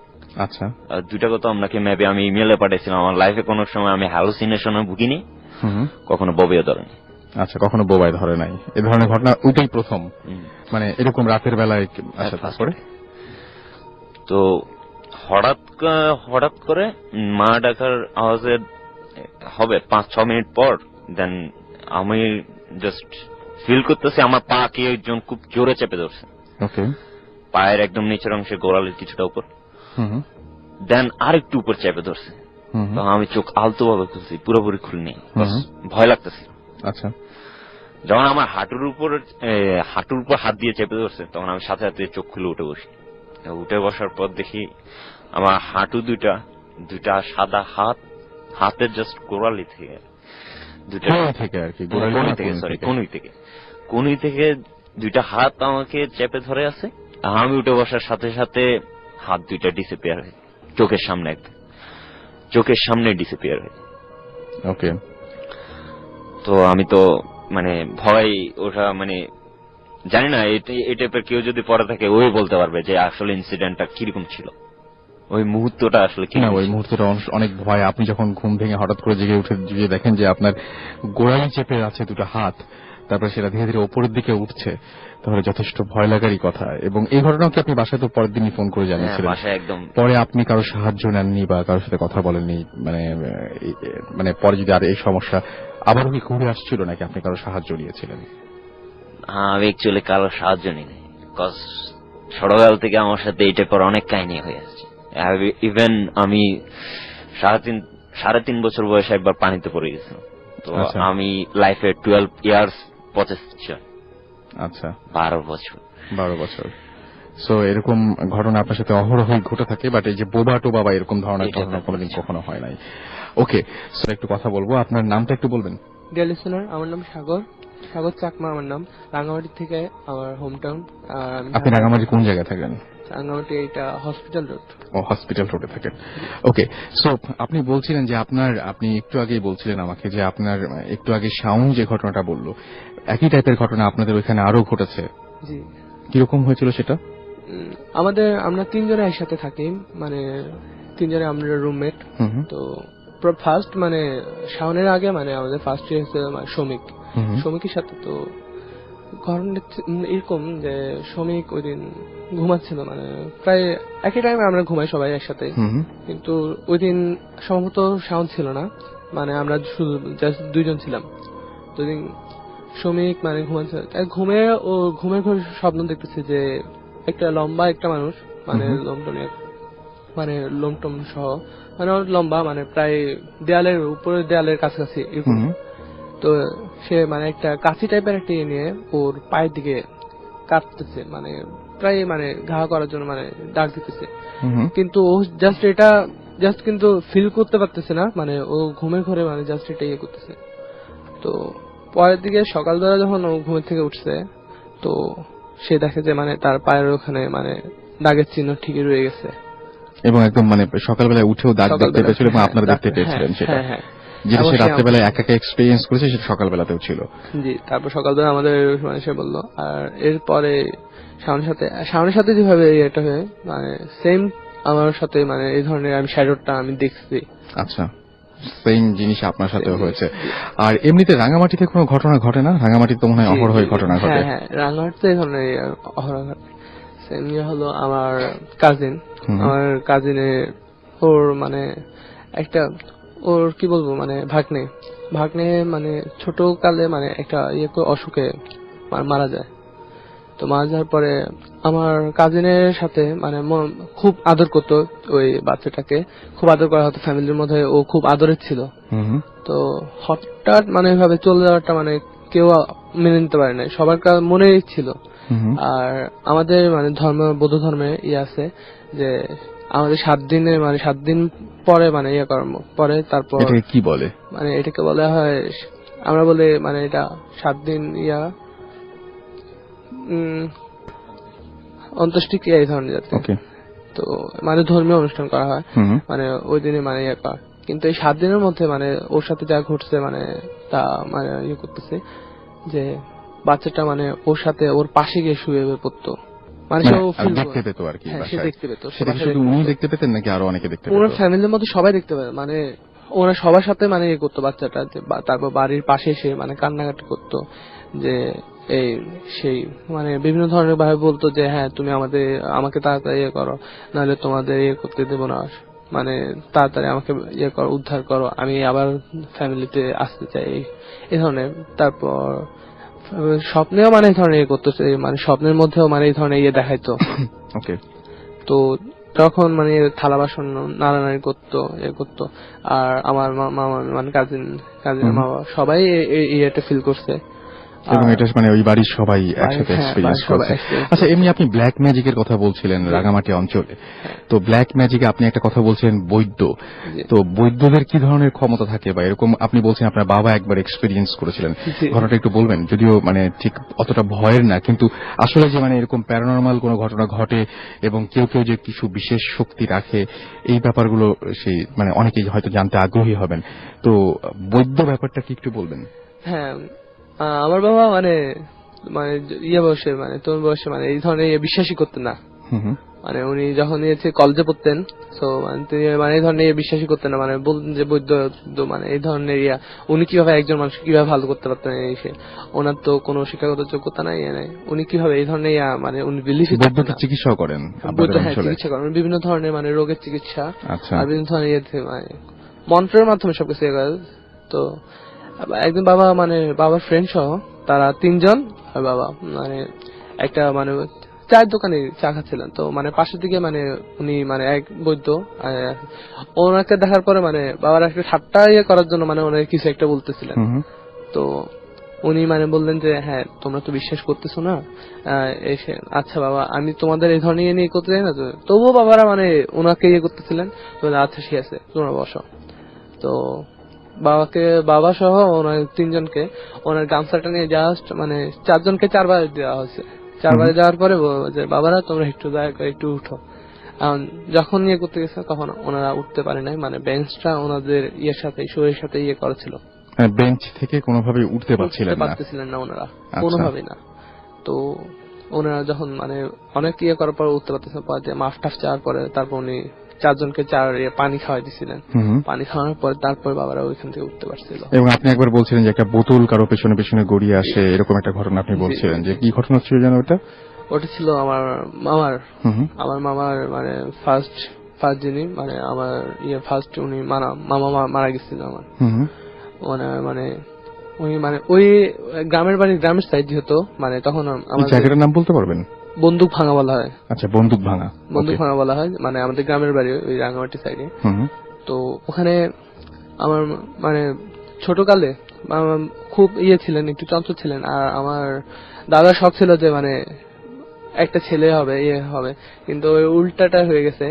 আচ্ছা। 2টা কথা আপনাকে মেবি আমি ইমেলে পাঠিয়েছিলাম। আমার লাইফে কোনো সময় আমি হ্যালুসিনেশনে ভুগিনি, কখনো বোবাইও ধরেনি। আচ্ছা, কখনো বোবাই ধরে নাই, এ ধরনের ঘটনা ওইটাই প্রথম, মানে এরকম রাতের বেলায়। আচ্ছা, তারপরে তো হঠাৎ করে মা ডাকার আওয়াজে হবে 5-6 মিনিট পর দেন আমি জাস্ট ফিল করতেছি আমার পা কে একজন খুব জোরে চেপে ধরছে। ওকে। পায়ের একদম নিচের অংশে, গোড়ালির কিছুটা উপর, দেন আরেকটু উপর চেপে ধরছে। তো আমি চোখ আলতো ভাবে খুলছি, পুরোপুরি খুলিনি, ভয় লাগতেছে। আচ্ছা। যখন আমার হাঁটুর উপর হাত দিয়ে চেপে ধরছে তখন আমি সাথে সাথে চোখ খুলে উঠে বসি। উঠে বসার পর দেখি আমার হাঁটু দুইটা সাদা হাতের জাস্ট গোড়ালি থেকে কনুই থেকে 2টা হাত আমাকে চেপে ধরে আছে। আমি উঠে বসার সাথে সাথে হাত 2টা ডিসঅ্যাপিয়ার হয়ে চোখের সামনে ডিসঅ্যাপিয়ার হয়ে। ওকে। তো আমি তো মানে ভয় ওঠা, মানে জানি না এই টাইপের কেউ যদি পড়ে থাকে ওই বলতে পারবে যে আসলে ইনসিডেন্টটা কিরকম ছিল, ওই মুহূর্তটা আসলে কি। ওই মুহূর্তটা অনেক ভয়। আপনি যখন ঘুম ভেঙে হঠাৎ করে জেগে উঠে দেখেন যে আপনার গোড়ালি চেপে আছে 2টা হাত, তারপরে সেটা ধীরে ধীরে ওপরের দিকে উঠছে, তাহলে যথেষ্ট ভয় লাগারই কথা। এবং এই ঘটনাও কি আপনি বাসায় তো পরের দিনই ফোন করে জানিয়েছিলেন? একদম। পরে আপনি কারো সাহায্য নেননি বা কারোর সাথে কথা বলেননি? মানে পরে যদি আর এই সমস্যা আবারও কি ঘুরে আসছিল নাকি আপনি কারো সাহায্য নিয়েছিলেন? আমি অ্যাকচুয়ালি কারো সাহায্য নিই নাই, বিকজ ছোটবেলা থেকে আমার সাথে এই টাইপের অনেক কাহিনী হয়ে আসছে। ইভেন আমি 3.5 বছর বয়সে একবার পানিতে পড়ে গেছিলাম। তো আমি লাইফে 12 ইয়ার্স পচেছি। আচ্ছা, 12 বছর। সো এরকম ঘটনা আপনার সাথে অহরহই ঘটে থাকে, বাট এই যে বোবা টোবা বা এরকম ধরনের ঘটনা কোনোদিন কখনো হয় নাই। ওকে, সো একটু কথা বলবো, আপনার নামটা একটু বলবেন? লিসেনার, আমার নাম সাগর চাকমা, আমার নাম। রাঙ্গামাটি থেকে আমার হোম টাউন। আপনি রাঙ্গামাটি কোন জায়গায় থাকেন? রাঙ্গামাটি এটা হসপিটাল রোড। ও, হসপিটাল রোডে থাকেন। ওকে, সো আপনি বলছিলেন যে আপনি একটু আগেই বলছিলেন আমাকে যে আপনার একটু আগে শাওন যে ঘটনাটা বললো, একই টাইপের ঘটনা আপনাদের ওইখানে আরো ঘটেছে। জি। কিরকম হয়েছিল সেটা? আমরা 3 জনে একসাথে থাকি, মানে 3 জনে আমরা রুমমেট। তো ফার্স্ট মানে শাওনের আগে মানে আমাদের ফার্স্ট ইয়ার হচ্ছে শ্রমিকের সাথে। তো ঘটনা এরকম যে শ্রমিক ওই দিন ঘুমাচ্ছিল, মানে প্রায় একই টাইমে আমরা ঘুমাই সবাই একসাথে, কিন্তু ওই দিন সম্ভবত শাওন ছিল না, মানে আমরা শুধু জাস্ট 2 জন ছিলাম। তো ওই দিন শ্রমিক মানে ঘুমাচ্ছে, ঘুমের ঘরে স্বপ্ন দেখতেছে যে একটা লম্বা একটা মানুষ, মানে লোমটম সহ, মানে লম্বা, মানে প্রায় দেয়ালের উপরে, দেয়ালের কাছাকাছি এরকম তো সে মানে একটা কাঁচি টাইপের একটা ইয়ে নিয়ে ওর পায়ের দিকে কাটতেছে, মানে প্রায় মানে ঘা করার জন্য মানে ডাক দিতেছে, কিন্তু ও জাস্ট কিন্তু ফিল করতে পারতেছে না, মানে ও ঘুমের ঘরে মানে জাস্ট এটা ইয়ে করতেছে। তো পরের দিকে সকালবেলা যখন ও ঘুমের থেকে উঠছে, তো সে দেখে যে মানে তার পায়ের ওখানে মানে দাগের চিহ্ন ঠিকই রয়ে গেছে, এবং একদম মানে সকালবেলায় উঠেও দাগ দেখতে পেয়েছিল এবং আপনারা দেখতে পেয়েছিলেন সেটা, যেটা সে রাত্রেবেলায় একা একা এক্সপেরিয়েন্স করেছে সেটা সকালবেলাতেও ছিল। জি, তারপর সকালবেলা আমাদের মানে সে বললো। আর এরপরে শাওনের সাথে যেভাবে এটা হয় মানে সেম আমার সাথে মানে এই ধরনের আমি শ্যাডোটা আমি দেখছি। আচ্ছা, সেম জিনিস আপনার সাথেও হয়েছে। আর এমনিতে রাঙামাটিতে কোনো ঘটনা ঘটে না? রাঙামাটিতে তো মনে হয় অহরহই ঘটনা ঘটে। হ্যাঁ, রাঙামাটিতে এই ধরনের অহরহ ঘটে। সেম হলো আমার কাজিনের ওর মানে একটা ওর কি বলবো মানে ভাগ্নে মানে ছোট কালে মানে একটা অসুখে মারা যায়। তো মারা যাওয়ার পরে আমার কাজিনের সাথে মানে খুব আদর করতো, ওই বাচ্চাটাকে খুব আদর করা হতো, ফ্যামিলির মধ্যে ও খুব আদরের ছিল। তো হঠাৎ মানে এভাবে চলে যাওয়াটা মানে কেউ মেনে নিতে পারে না, সবার মনেই ছিল। আর আমাদের মানে বৌদ্ধ ধর্মে আছে যে আমাদের 7 দিন পরে মানে পরে তারপর কি বলে মানে এটাকে বলা হয়, আমরা বলে মানে এটা 7 দিন অন্ত্যেষ্টিক্রিয়া এই ধরনের জাতীয়। তো মানে ধর্মীয় অনুষ্ঠান করা হয় মানে ওই দিনে মানে করা, কিন্তু এই 7 দিনের মধ্যে মানে ওর সাথে যা ঘটছে মানে তা মানে করতেছে যে বাচ্চাটা মানে ওর সাথে ওর পাশে গিয়ে শুয়ে পড়তো, মানে দেখতে পেত আর কি। সে দেখতে পেত। শুধু উনি দেখতে পেতেন নাকি আরো অনেকে দেখতে পেত? ওনার ফ্যামিলির মধ্যে সবাই দেখতে পেত, মানে ওরা সবার সাথে মানে করতো বাচ্চাটা। তারপর বাড়ির পাশে এসে মানে কান্নাকাটি করতো যে এই সেই মানে বিভিন্ন ধরনের ভাবে বলতো যে হ্যাঁ তুমি আমাকে তাড়াতাড়ি করো, নাহলে তোমাদের করতে দেবো না, মানে তাড়াতাড়ি আমাকে করো, উদ্ধার করো, আমি আবার ফ্যামিলিতে আসতে চাই এই ধরনের। তারপর স্বপ্নেও মানে এই ধরনের করতেছে, মানে স্বপ্নের মধ্যেও মানে এই ধরনের দেখাইতো। তো তখন মানে থালা বাসন নাড়ানাড়ি করতো। আর আমার মামা মানে কাজিন মামা সবাই এটা ফিল করছে, এবং এটা মানে ওই বাড়ির সবাই একসাথে এক্সপেরিয়েন্স করছে। আচ্ছা, এমনি আপনি ব্ল্যাক ম্যাজিকের কথা বলছিলেন রাঙামাটি অঞ্চলে, তো ব্ল্যাক ম্যাজিকে আপনি একটা কথা বলছিলেন বৈদ্য, তো বৈদ্যদের কি ধরনের ক্ষমতা থাকে বা এরকম আপনি বলছেন আপনার বাবা একবার এক্সপেরিয়েন্স করেছিলেন, ঘটনাটা একটু বলবেন? যদিও মানে ঠিক অতটা ভয়ের না, কিন্তু আসলে যে মানে এরকম প্যারানরমাল কোনো ঘটনা ঘটে এবং কেউ যে কিছু বিশেষ শক্তি রাখে, এই ব্যাপারগুলো সেই মানে অনেকেই হয়তো জানতে আগ্রহী হবেন, তো বৈদ্য ব্যাপারটা কি একটু বলবেন? হ্যাঁ, আমার বাবা মানে বয়সে মানে তরুণ বয়সে মানে এই ধরনের বিশ্বাসই করতেন না। মানে উনি যখন কলেজে পড়তেন, তো তিনি মানে এই ধরনের বিশ্বাসই করতেন না, মানে বলতেন যে বৈদ্য মানে এই ধরনের উনি কিভাবে একজন মানুষ কিভাবে ভালো করতে পারতেন, ওনার তো কোনো শিক্ষাগত যোগ্যতা নাই, উনি কিভাবে এই ধরনের মানে উনি বিলিভ চিকিৎসা করেন, চিকিৎসা করেন বিভিন্ন ধরনের মানে রোগের চিকিৎসা, আর বিভিন্ন ধরনের মানে মন্ত্রের মাধ্যমে সবকিছু। তো একদিন বাবার ফ্রেন্ড সহ তারা 3 জন আর বাবা মানে একটা মানে চায়ের দোকানে চা খাচ্ছিলেন। তো মানে পাশের দিকে মানে উনি মানে এক বৈদ্য ওনাকে দেখার পরে মানে বাবার একটা ঠাট্টা করার জন্য মানে ওনাকে কিছু একটা বলতেছিলেন। তো উনি মানে বললেন যে হ্যাঁ তোমরা তো বিশ্বাস করতেছো না, এসে আচ্ছা বাবা আমি তোমাদের এই ধরনের নিয়ে করতে চাই না, তবুও বাবারা মানে ওনাকে করতেছিলেন। তো আচ্ছা ঠিক আছে তোমরা বসো। তো বাবা সহ ওনার 3 জনকে ওনার গামছাটা নিয়ে জাস্ট মানে 4 জনকে 4 বার দেওয়া হয়েছে। 4 বারে দেওয়ার পরে যে বাবারা তোমরা একটু দয়া করে একটু উঠো। যখন করতে গেছে তখন ওনারা উঠতে পারে নাই, মানে বেঞ্চটা ওনাদের সাথে শরীরের সাথে করেছিল, বেঞ্চ থেকে কোনোভাবে উঠতে পারছিলেন না ওনারা, কোনোভাবেই না। তো ওনারা যখন মানে অনেক করার পর উঠতে পারতেছেন, মাফ টাফ চাওয়ার পরে তারপর উনি 4 জনকে পানি খাওয়াই দিছিলেন। পানি খাওয়ানোর পর তারপর বাবারা ওইখান থেকে উঠতে পারছিল। এবং আপনি একবার বলছিলেন যে একটা বোতল কারো পেছনে পেছনে গড়িয়ে আসে, এরকম একটা ঘটনা আপনি বলছিলেন, যে কি ঘটনা ছিল যেন ওটা ছিল আমার মামার মানে ফার্স্ট যিনি মানে আমার ফার্স্ট উনি মামা মারা গেছিল আমার। মানে উনি মানে ওই গ্রামের সাইড যেহেতু মানে তখন আমার জায়গাটার নাম বলতে পারবেন? বন্দুক ভাঙা বলা হয়। আচ্ছা, বন্দুক ভাঙা বলা হয়, মানে আমাদের গ্রামের বাড়ি ওই রাঙামাটি সাইডে। তো ওখানে আমার মানে ছোটকালে খুব ছিলেন, একটু চঞ্চল ছিলেন। আর আমার দাদার শখ ছিল যে মানে একটা ছেলে হবে, হবে, কিন্তু ওই উল্টাটা হয়ে গেছে।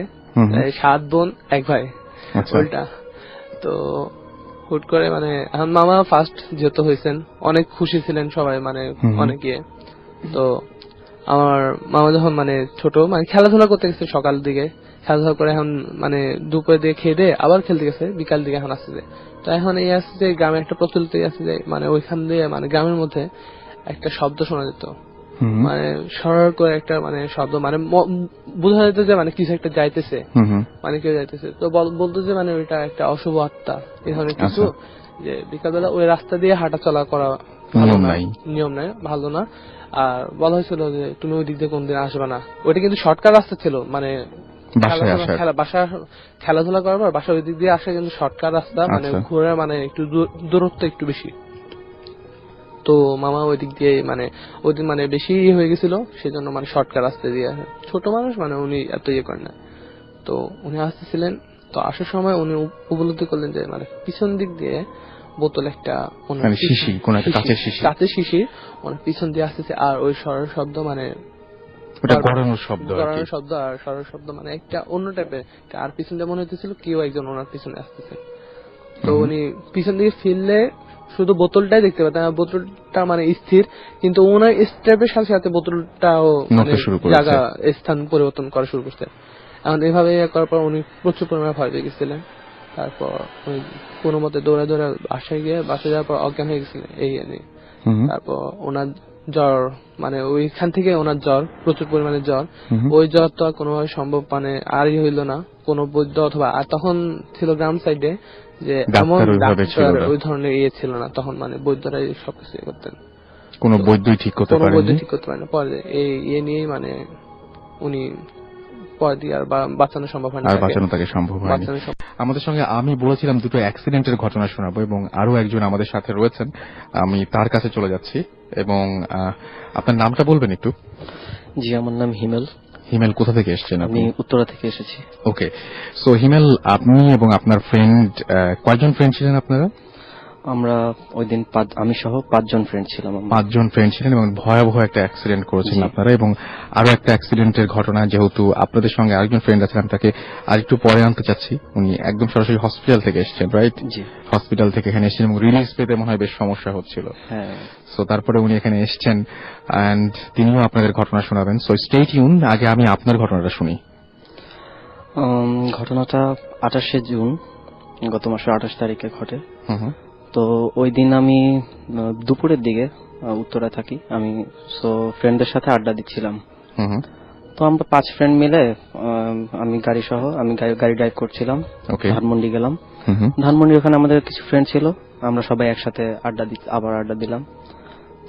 7 বোন 1 ভাই, উল্টা। তো হুট করে মানে এখন মামা ফার্স্ট যেহেতু হয়েছেন, অনেক খুশি ছিলেন সবাই, মানে অনেক ইয়ে। তো আমার মামা যখন মানে ছোট, মানে খেলাধুলা করতে গেছে সকাল দিকে, খেলাধুলা করে এখন মানে দুপুরের দিকে খেয়ে দিয়ে আবার খেলতে গেছে, বিকাল দিকে এখন আসছে। তো এখন এই আসছে যে গ্রামে একটা প্রচলিত আছে যে মানে ওইখান দিয়ে মানে গ্রামের মধ্যে একটা শব্দ শোনা যেত, মানে সরার করে একটা মানে শব্দ, মানে বোঝা যেত যে মানে কিছু একটা যাইতেছে, মানে কেউ যাইতেছে। তো বলতো যে মানে ওইটা একটা অশুভ আত্মা, এই ধরনের কিছু, যে বিকালবেলা ওই রাস্তা দিয়ে হাঁটা চলা করা নিয়ম নাই, ভালো না। আর বলা হয়েছিল যে তুমি ওই দিক দিয়ে কোনদিন আসবে না। ওইটা কিন্তু শর্টকাট রাস্তা ছিল, মানে খেলাধুলা করার পর বাসা ওই দিক দিয়ে আসা কিন্তু শর্টকাট রাস্তা, মানে ঘুরে মানে একটু দূরত্ব একটু বেশি। তো মামা ওই দিক দিয়ে মানে ওই দিন মানে বেশি হয়ে গেছিল, সেজন্য মানে শর্টকাট রাস্তা দিয়ে আসে। ছোট মানুষ মানে উনি এত ইয়ে করেন না। তো উনি আসতেছিলেন, তো আসার সময় উনি উপলব্ধি করলেন যে মানে পিছন দিক দিয়ে বোতল একটা কাঁচের শিশি ওনার পিছন দিয়ে আসতেছে। আর ওই সরার শব্দ মানে গড়ানোর শব্দ আর সরার শব্দ মানে একটা অন্য টাইপের। আর পিছন দিয়ে মনে হতেছিল কেউ একজন ওনার পিছনে আসতেছে। তো উনি পিছন দিকে ফিরলে শুধু বোতলটাই দেখতে পেতেন, বোতলটা মানে স্থির, কিন্তু ওনার স্টেপের সাথে সাথে বোতলটাও মানে জায়গা স্থান পরিবর্তন করা শুরু করছে। এখন এইভাবে করার পর উনি প্রচুর পরিমাণে ভয় পেয়ে গেছিলেন। তারপর উনি কোনো মতে দৌড়ে বাসায় গিয়ে বাসায় যাওয়ার পর অজ্ঞান হয়ে গেছিলেন এই নিয়ে। তারপর ওনার জ্বর, মানে ওইখান থেকে ওনার জ্বর, প্রচুর পরিমাণে জ্বর। ওই জ্বর তো আর কোনোভাবে সম্ভব মানে আরই হইল না, কোন বৈদ্য অথবা, আর তখন ছিল গ্রাম সাইডে যে এমন ডাক্তার ওই ধরনের ছিল না, তখন মানে বৈদ্যরাই সবকিছু করতেন, কোনো বৈদ্যই ঠিক করতে পারেন না। পরে এই নিয়েই মানে উনি পরে দিয়ে আর বাঁচানো সম্ভব হয় না, আমাদের সঙ্গে আমি বলেছিলাম দুটো অ্যাক্সিডেন্টের ঘটনা শোনাবো, এবং আরো একজন আমাদের সাথে রয়েছেন, আমি তার কাছে চলে যাচ্ছি। এবং আপনার নামটা বলবেন একটু? জি, আমার নাম হিমেল। হিমেল, কোথা থেকে এসেছেন? আমি উত্তরা থেকে এসেছি। ওকে, সো হিমেল, আপনি এবং আপনার ফ্রেন্ড, কয়জন ফ্রেন্ড ছিলেন আপনারা? আমরা ওই দিন আমি সহ 5 জন ফ্রেন্ড ছিলাম। 5 জন ফ্রেন্ড ছিলেন এবং ভয়াবহ একটা অ্যাক্সিডেন্ট করেছেন আপনারা। এবং আরো একটা অ্যাক্সিডেন্টের ঘটনা, যেহেতু আপনাদের সঙ্গে আরেকজন ফ্রেন্ড আছেন, আমি তাকে আরেকটু পরে আনতে চাচ্ছি। উনি একদম সরাসরি হসপিটাল থেকে এসেছেন, রাইট? জি, হসপিটাল থেকে এখানে এসেছেন এবং রিলিজ পেতে মনে হয় বেশ সমস্যা হচ্ছিল। হ্যাঁ। সো তারপরে উনি এখানে এসেছেন এন্ড তিনিও আপনাদের ঘটনা শোনাবেন। So stay tune. আগে আমি আপনার ঘটনাটা শুনি। ঘটনাটা 28শে জুন, গত মাসের 28 তারিখে ঘটে। তো ওই দিন আমি দুপুরের দিকে উত্তরা থাকি আমি, সো ফ্রেন্ডদের সাথে আড্ডা দিচ্ছিলাম। তো আমরা 5 ফ্রেন্ড মিলে, আমি গাড়ি সহ, আমি গাড়ি ড্রাইভ করছিলাম, ধানমন্ডি গেলাম। ধানমন্ডি ওখানে আমাদের কিছু ফ্রেন্ড ছিল, আমরা সবাই একসাথে আড্ডা দিলাম।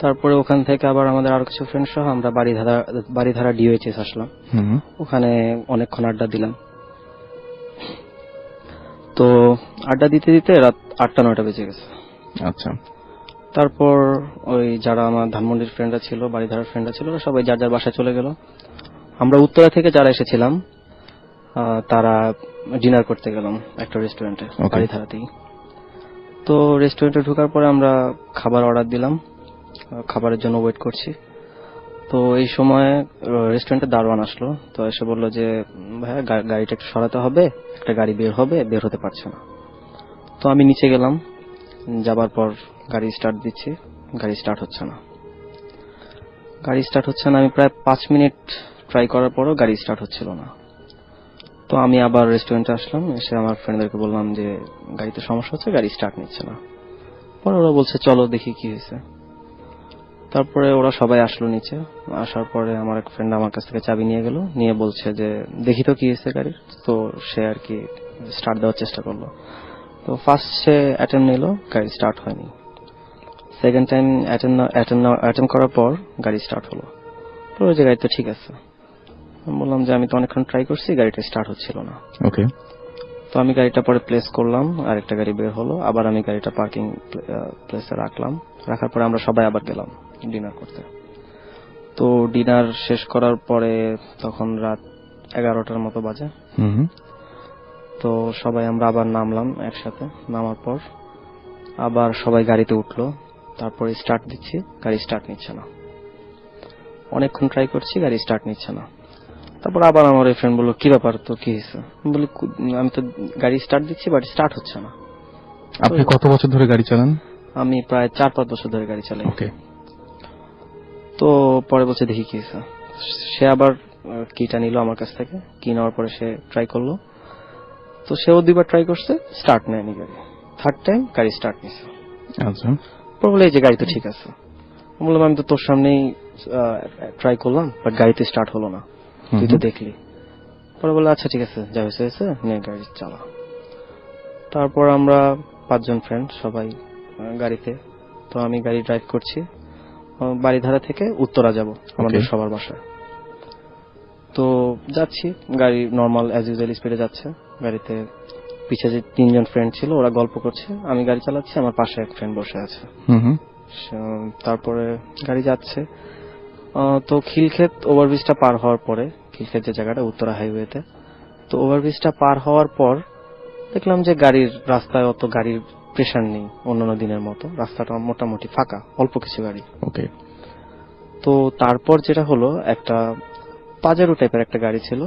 তারপরে ওখান থেকে আবার আমাদের আরো কিছু ফ্রেন্ড সহ আমরা বাড়িধারা ডিওএইচএস আসলাম। ওখানে অনেকক্ষণ আড্ডা দিলাম। তো আড্ডা দিতে দিতে রাত 8টা-9টা বেজে গেছে। আচ্ছা। তারপর ওই যারা আমার ধানমন্ডির ফ্রেন্ডরা ছিল, বাড়িধারার ফ্রেন্ডরা ছিল, সবাই যার যার বাসায় চলে গেল। আমরা উত্তরা থেকে যারা এসেছিলাম তারা ডিনার করতে গেলাম একটা রেস্টুরেন্টে, বাড়িধারাতেই। তো রেস্টুরেন্টে ঢোকার পরে আমরা খাবার অর্ডার দিলাম, খাবারের জন্য ওয়েট করছি। তো এই সময় রেস্টুরেন্টে দারোয়ান আসলো। তো এসে বললো যে ভাইয়া গাড়িটা একটু সরাতে হবে, একটা গাড়ি বের হতে পারছে না। তো আমি নিচে গেলাম, যাবার পর গাড়ি স্টার্ট দিচ্ছি, গাড়ি স্টার্ট হচ্ছে না। আমি প্রায় 5 মিনিট ট্রাই করার পরও গাড়ি স্টার্ট হচ্ছিল না। তো আমি আবার রেস্টুরেন্টে আসলাম, এসে আমার ফ্রেন্ডদেরকে বললাম যে গাড়িতে সমস্যা হচ্ছে, গাড়ি স্টার্ট নিচ্ছে না। পরে ওরা বলছে চলো দেখি কি হয়েছে। তারপরে ওরা সবাই আসলো নিচে। আসার পরে আমার এক ফ্রেন্ড আমার কাছ থেকে চাবি নিয়ে গেল, নিয়ে বলছে যে দেখি তো কি হয়েছে গাড়ির। তো সে আর কি স্টার্ট দেওয়ার চেষ্টা করলো। তো ফার্স্ট সে অ্যাটেম্প নিল, গাড়ি স্টার্ট হয়নি। সেকেন্ড টাইম অ্যাটেম্প করার পর গাড়ি স্টার্ট হলো। তো ওই যে গাড়ি তো ঠিক আছে। বললাম যে আমি তো অনেকক্ষণ ট্রাই করছি, গাড়িটা স্টার্ট হচ্ছিল না। ওকে। তো আমি গাড়িটা পরে প্লেস করলাম, আর একটা গাড়ি বের হলো। আবার আমি গাড়িটা পার্কিং প্লেসে রাখলাম। রাখার পরে আমরা সবাই আবার গেলাম ডিনার করতে। তো ডিনার শেষ করার পরে তখন রাত 11টার মতো বাজে। তো সবাই আমরা আবার নামলাম একসাথে। নামার পর আবার সবাই গাড়িতে উঠলো, তারপরে স্টার্ট দিচ্ছি, গাড়ি স্টার্ট নিচ্ছে না। অনেকক্ষণ ট্রাই করছি, গাড়ি স্টার্ট নিচ্ছে না। তারপর আবার আমার এই ফ্রেন্ড বললো, কি ব্যাপার, তো কি হয়েছে? আমি বলি, আমি তো গাড়ি স্টার্ট দিচ্ছি বাট স্টার্ট হচ্ছে না। আপনি কত বছর ধরে গাড়ি চালান? আমি প্রায় 4-5 বছর ধরে গাড়ি চালাই। ওকে। তো পরে বলছে, দেখি কি হয়েছে। সে আবার কিটা নিল আমার কাছ থেকে, কি নেওয়ার পরে সে ট্রাই করলো। তো সেও 2বার ট্রাই করছে, স্টার্ট নেয়নি গাড়ি। 3rd টাইম গাড়ি স্টার্ট নিছে। আচ্ছা। পরে বলে, এই যে গাড়ি তো ঠিক আছে। আমি বললাম, আমি তো তোর সামনেই ট্রাই করলাম বাট গাড়িতে স্টার্ট হলো না, তুই তো দেখলি। পরে বলে, আচ্ছা ঠিক আছে, যা হয়েছে হয়েছে, নিয়ে গাড়ি চালা। তারপর আমরা 5 জন ফ্রেন্ড সবাই গাড়িতে। তো আমি গাড়ি ড্রাইভ করছি, বাড়িধারা থেকে উত্তরা যাব আমাদের সবার বাসায়। তো যাচ্ছি, গাড়ি নর্মাল অ্যাজ ইউজুয়াল স্পিডে যাচ্ছে। গাড়িতে পিছে যে 3 জন ফ্রেন্ড ছিল ওরা গল্প করছে, আমি গাড়ি চালাচ্ছি, আমার পাশে এক ফ্রেন্ড বসে আছে। তারপরে গাড়ি যাচ্ছে। তো খিলক্ষেত ওভারব্রিজটা পার হওয়ার পরে, খিলক্ষেত যে জায়গাটা উত্তরা হাইওয়েতে, তো ওভারব্রিজটা পার হওয়ার পর দেখলাম যে গাড়ির রাস্তায় অত গাড়ির প্রেসার নেই অন্যান্য দিনের মতো, রাস্তাটা মোটামুটি ফাঁকা, অল্প কিছু গাড়ি। ওকে। তো তারপর যেটা হলো, একটা পাজেরো টাইপের একটা গাড়ি ছিল।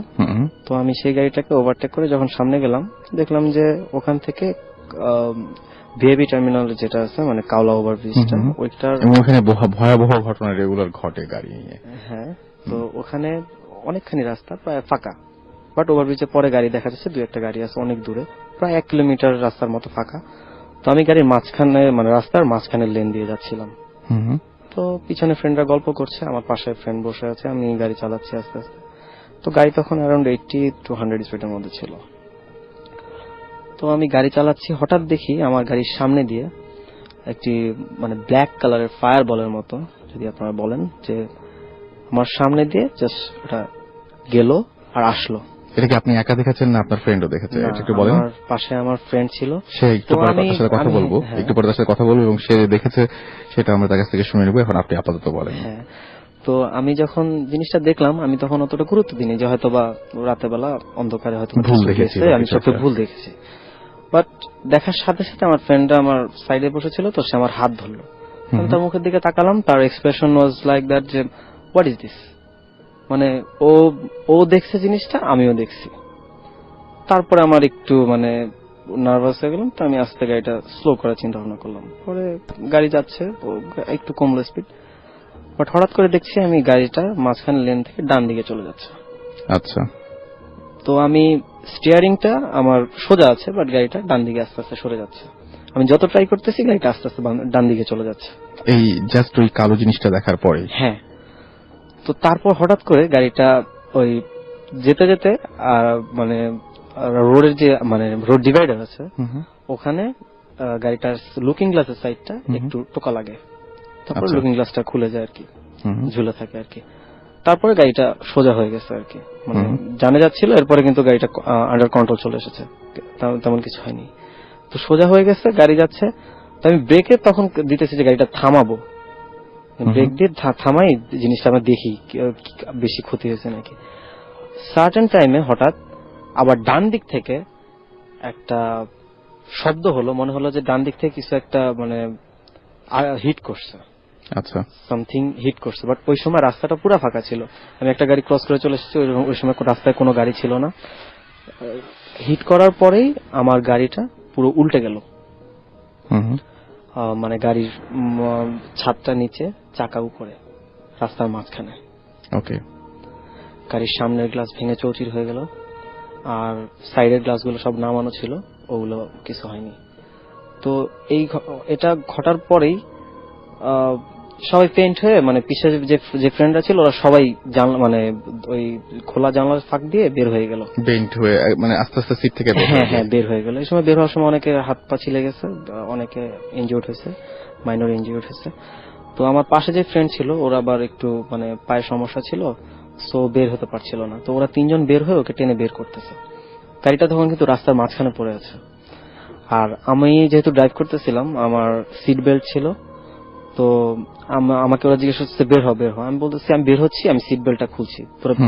তো আমি সেই গাড়িটাকে ওভারটেক করে যখন সামনে গেলাম, দেখলাম যে ওখান থেকে ভিআইপি টার্মিনাল যেটা আছে, মানে কাওলা ওভারব্রিজটা, ওইটার ওখানে ভয়াবহ ঘটনা রেগুলার ঘটে গাড়ি নিয়ে। হ্যাঁ, তো ওখানে অনেকখানি রাস্তা প্রায় ফাঁকা, বাট ওভারব্রিজের পরে গাড়ি দেখা যাচ্ছে, 2-1টা গাড়ি আছে অনেক দূরে, প্রায় 1 কিলোমিটার রাস্তার মতো ফাঁকা। তো আমি গাড়ির মাঝখানে, মানে রাস্তার মাঝখানে লেন দিয়ে যাচ্ছিলাম। তো পিছনে ফ্রেন্ডরা গল্প করছে, আমার পাশে ফ্রেন্ড বসে আছে, আমি গাড়ি চালাচ্ছি আস্তে আস্তে। তো গাড়ি তখন অ্যারাউন্ড 80-100 স্পিডের মধ্যে ছিল। তো আমি গাড়ি চালাচ্ছি, হঠাৎ দেখি আমার গাড়ির সামনে দিয়ে একটি মানে ব্ল্যাক কালারের ফায়ার বলের মতো, যদি আপনারা বলেন, যে আমার সামনে দিয়ে জাস্ট ওটা গেল আর আসলো। এটা কি আপনি একা দেখেছেন না আপনার ফ্রেন্ডও দেখেছে? এটা একটু বলেন। আমার পাশে আমার ফ্রেন্ড ছিল, সে একটু পরে তার সাথে কথা বলবো, একটু পরে তার সাথে কথা বলবো, এবং সে দেখেছে সেটা আমরা তার কাছ থেকে শুনে নেব। এখন আপনি আপাতত বলেন। হ্যাঁ, তো আমি যখন জিনিসটা দেখলাম, আমি তখন অতটা গুরুত্ব দিইনি, যে হয়তো বা রাতের বেলা অন্ধকারে হয়তো ভুল দেখেছি, আমি চোখে ভুল দেখেছি। বাট দেখার সাথে সাথে আমার ফ্রেন্ডটা আমার সাইডে বসেছিল, তো সে আমার হাত ধরলো। আমি তার মুখের দিকে তাকালাম, তার এক্সপ্রেশন ওয়াজ লাইক দ্যাট, যে হোয়াট ইজ দিস, মানে ও দেখছে জিনিসটা, আমিও দেখছি। তারপরে আমার একটু মানে নার্ভাস হয়ে গেলাম, তো আমি আস্তে গাড়িটা স্লো করার চিন্তা ভাবনা করলাম। পরে গাড়ি যাচ্ছে, একটু কমলো স্পিড, বাট হঠাৎ করে দেখছি আমি গাড়িটা মাঝখানে লেন থেকে ডান দিকে চলে যাচ্ছে। আচ্ছা। তো আমি স্টিয়ারিংটা আমার সোজা আছে, বাট গাড়িটা ডান দিকে আস্তে আস্তে সরে যাচ্ছে। আমি যত ট্রাই করতেছি, গাড়িটা আস্তে আস্তে ডান দিকে চলে যাচ্ছে। এই জাস্ট ওই কালো জিনিসটা দেখার পরে? হ্যাঁ। তো তারপর হঠাৎ করে গাড়িটা ওই যেতে যেতে মানে রোডের যে মানে রোড ডিভাইডার আছে, ওখানে গাড়িটার লুকিং গ্লাসের সাইডটা একটু টোকা লাগে। তারপর লুকিং গ্লাসটা খুলে যায় আর কি, ঝুলে থাকে আর কি। তারপরে গাড়িটা সোজা হয়ে গেছে আর কি, মানে জানা যাচ্ছিল। এরপরে কিন্তু গাড়িটা আন্ডার কন্ট্রোল চলে এসেছে, তেমন কিছু হয়নি। তো সোজা হয়ে গেছে, গাড়ি যাচ্ছে। তো আমি ব্রেকে তখন দিতেছি যে গাড়িটা থামাবো, ব্রেক দিয়ে থামাই জিনিসটা আমরা দেখি বেশি ক্ষতি হয়েছে নাকি। সার্টেন টাইমে হঠাৎ আবার ডান দিক থেকে একটা শব্দ হলো, মনে হলো যে ডান দিক থেকে কিছু একটা মানে হিট করছে। আচ্ছা, সামথিং হিট করছে। বাট ওই সময় রাস্তাটা পুরো ফাঁকা ছিল, আমি একটা গাড়ি ক্রস করে চলে এসেছি, ওই সময় রাস্তায় কোনো গাড়ি ছিল না। হিট করার পরেই আমার গাড়িটা পুরো উল্টে গেল, মানে গাড়ির ছাদটা নিচে, চাকা উপরে, রাস্তার মাঝখানে। ওকে। গাড়ির সামনের গ্লাস ভেঙে চৌচির হয়ে গেল, আর সাইডের গ্লাসগুলো সব নামানো ছিল, ওগুলো কিছু হয়নি। তো এটা ঘটার পরেই সবাই পেইন্ট হয়ে, মানে পিছিয়ে যে ফ্রেন্ডরা ছিল ওরা সবাই মানে ওই খোলা জানলার ফাঁক দিয়ে বের হয়ে গেল, পেইন্ট হয়ে, মানে আস্তে আস্তে সিট থেকে হ্যাঁ বের হয়ে গেল। এই সময় বের হওয়ার সময় অনেকে হাত পা ছিলে গেছে, অনেকে ইনজিউর্ড হয়েছে, মাইনর ইনজিউর্ড হয়েছে। তো আমার পাশে যে ফ্রেন্ড ছিল, ওরা আবার একটু মানে পায়ের সমস্যা ছিল, সো বের হতে পারছিল না। তো ওরা 3 জন বের হয়ে ওকে টেনে বের করতেছে। গাড়িটা তখন কিন্তু রাস্তার মাঝখানে পড়ে আছে। আর আমি যেহেতু ড্রাইভ করতেছিলাম, আমার সিট বেল্ট ছিল, তো আমাকে ওরা জিজ্ঞেস করছে বের হ বের হ। আমি বলতেছি আমি বের হচ্ছি, আমি সিট বেল্টটা খুলছি,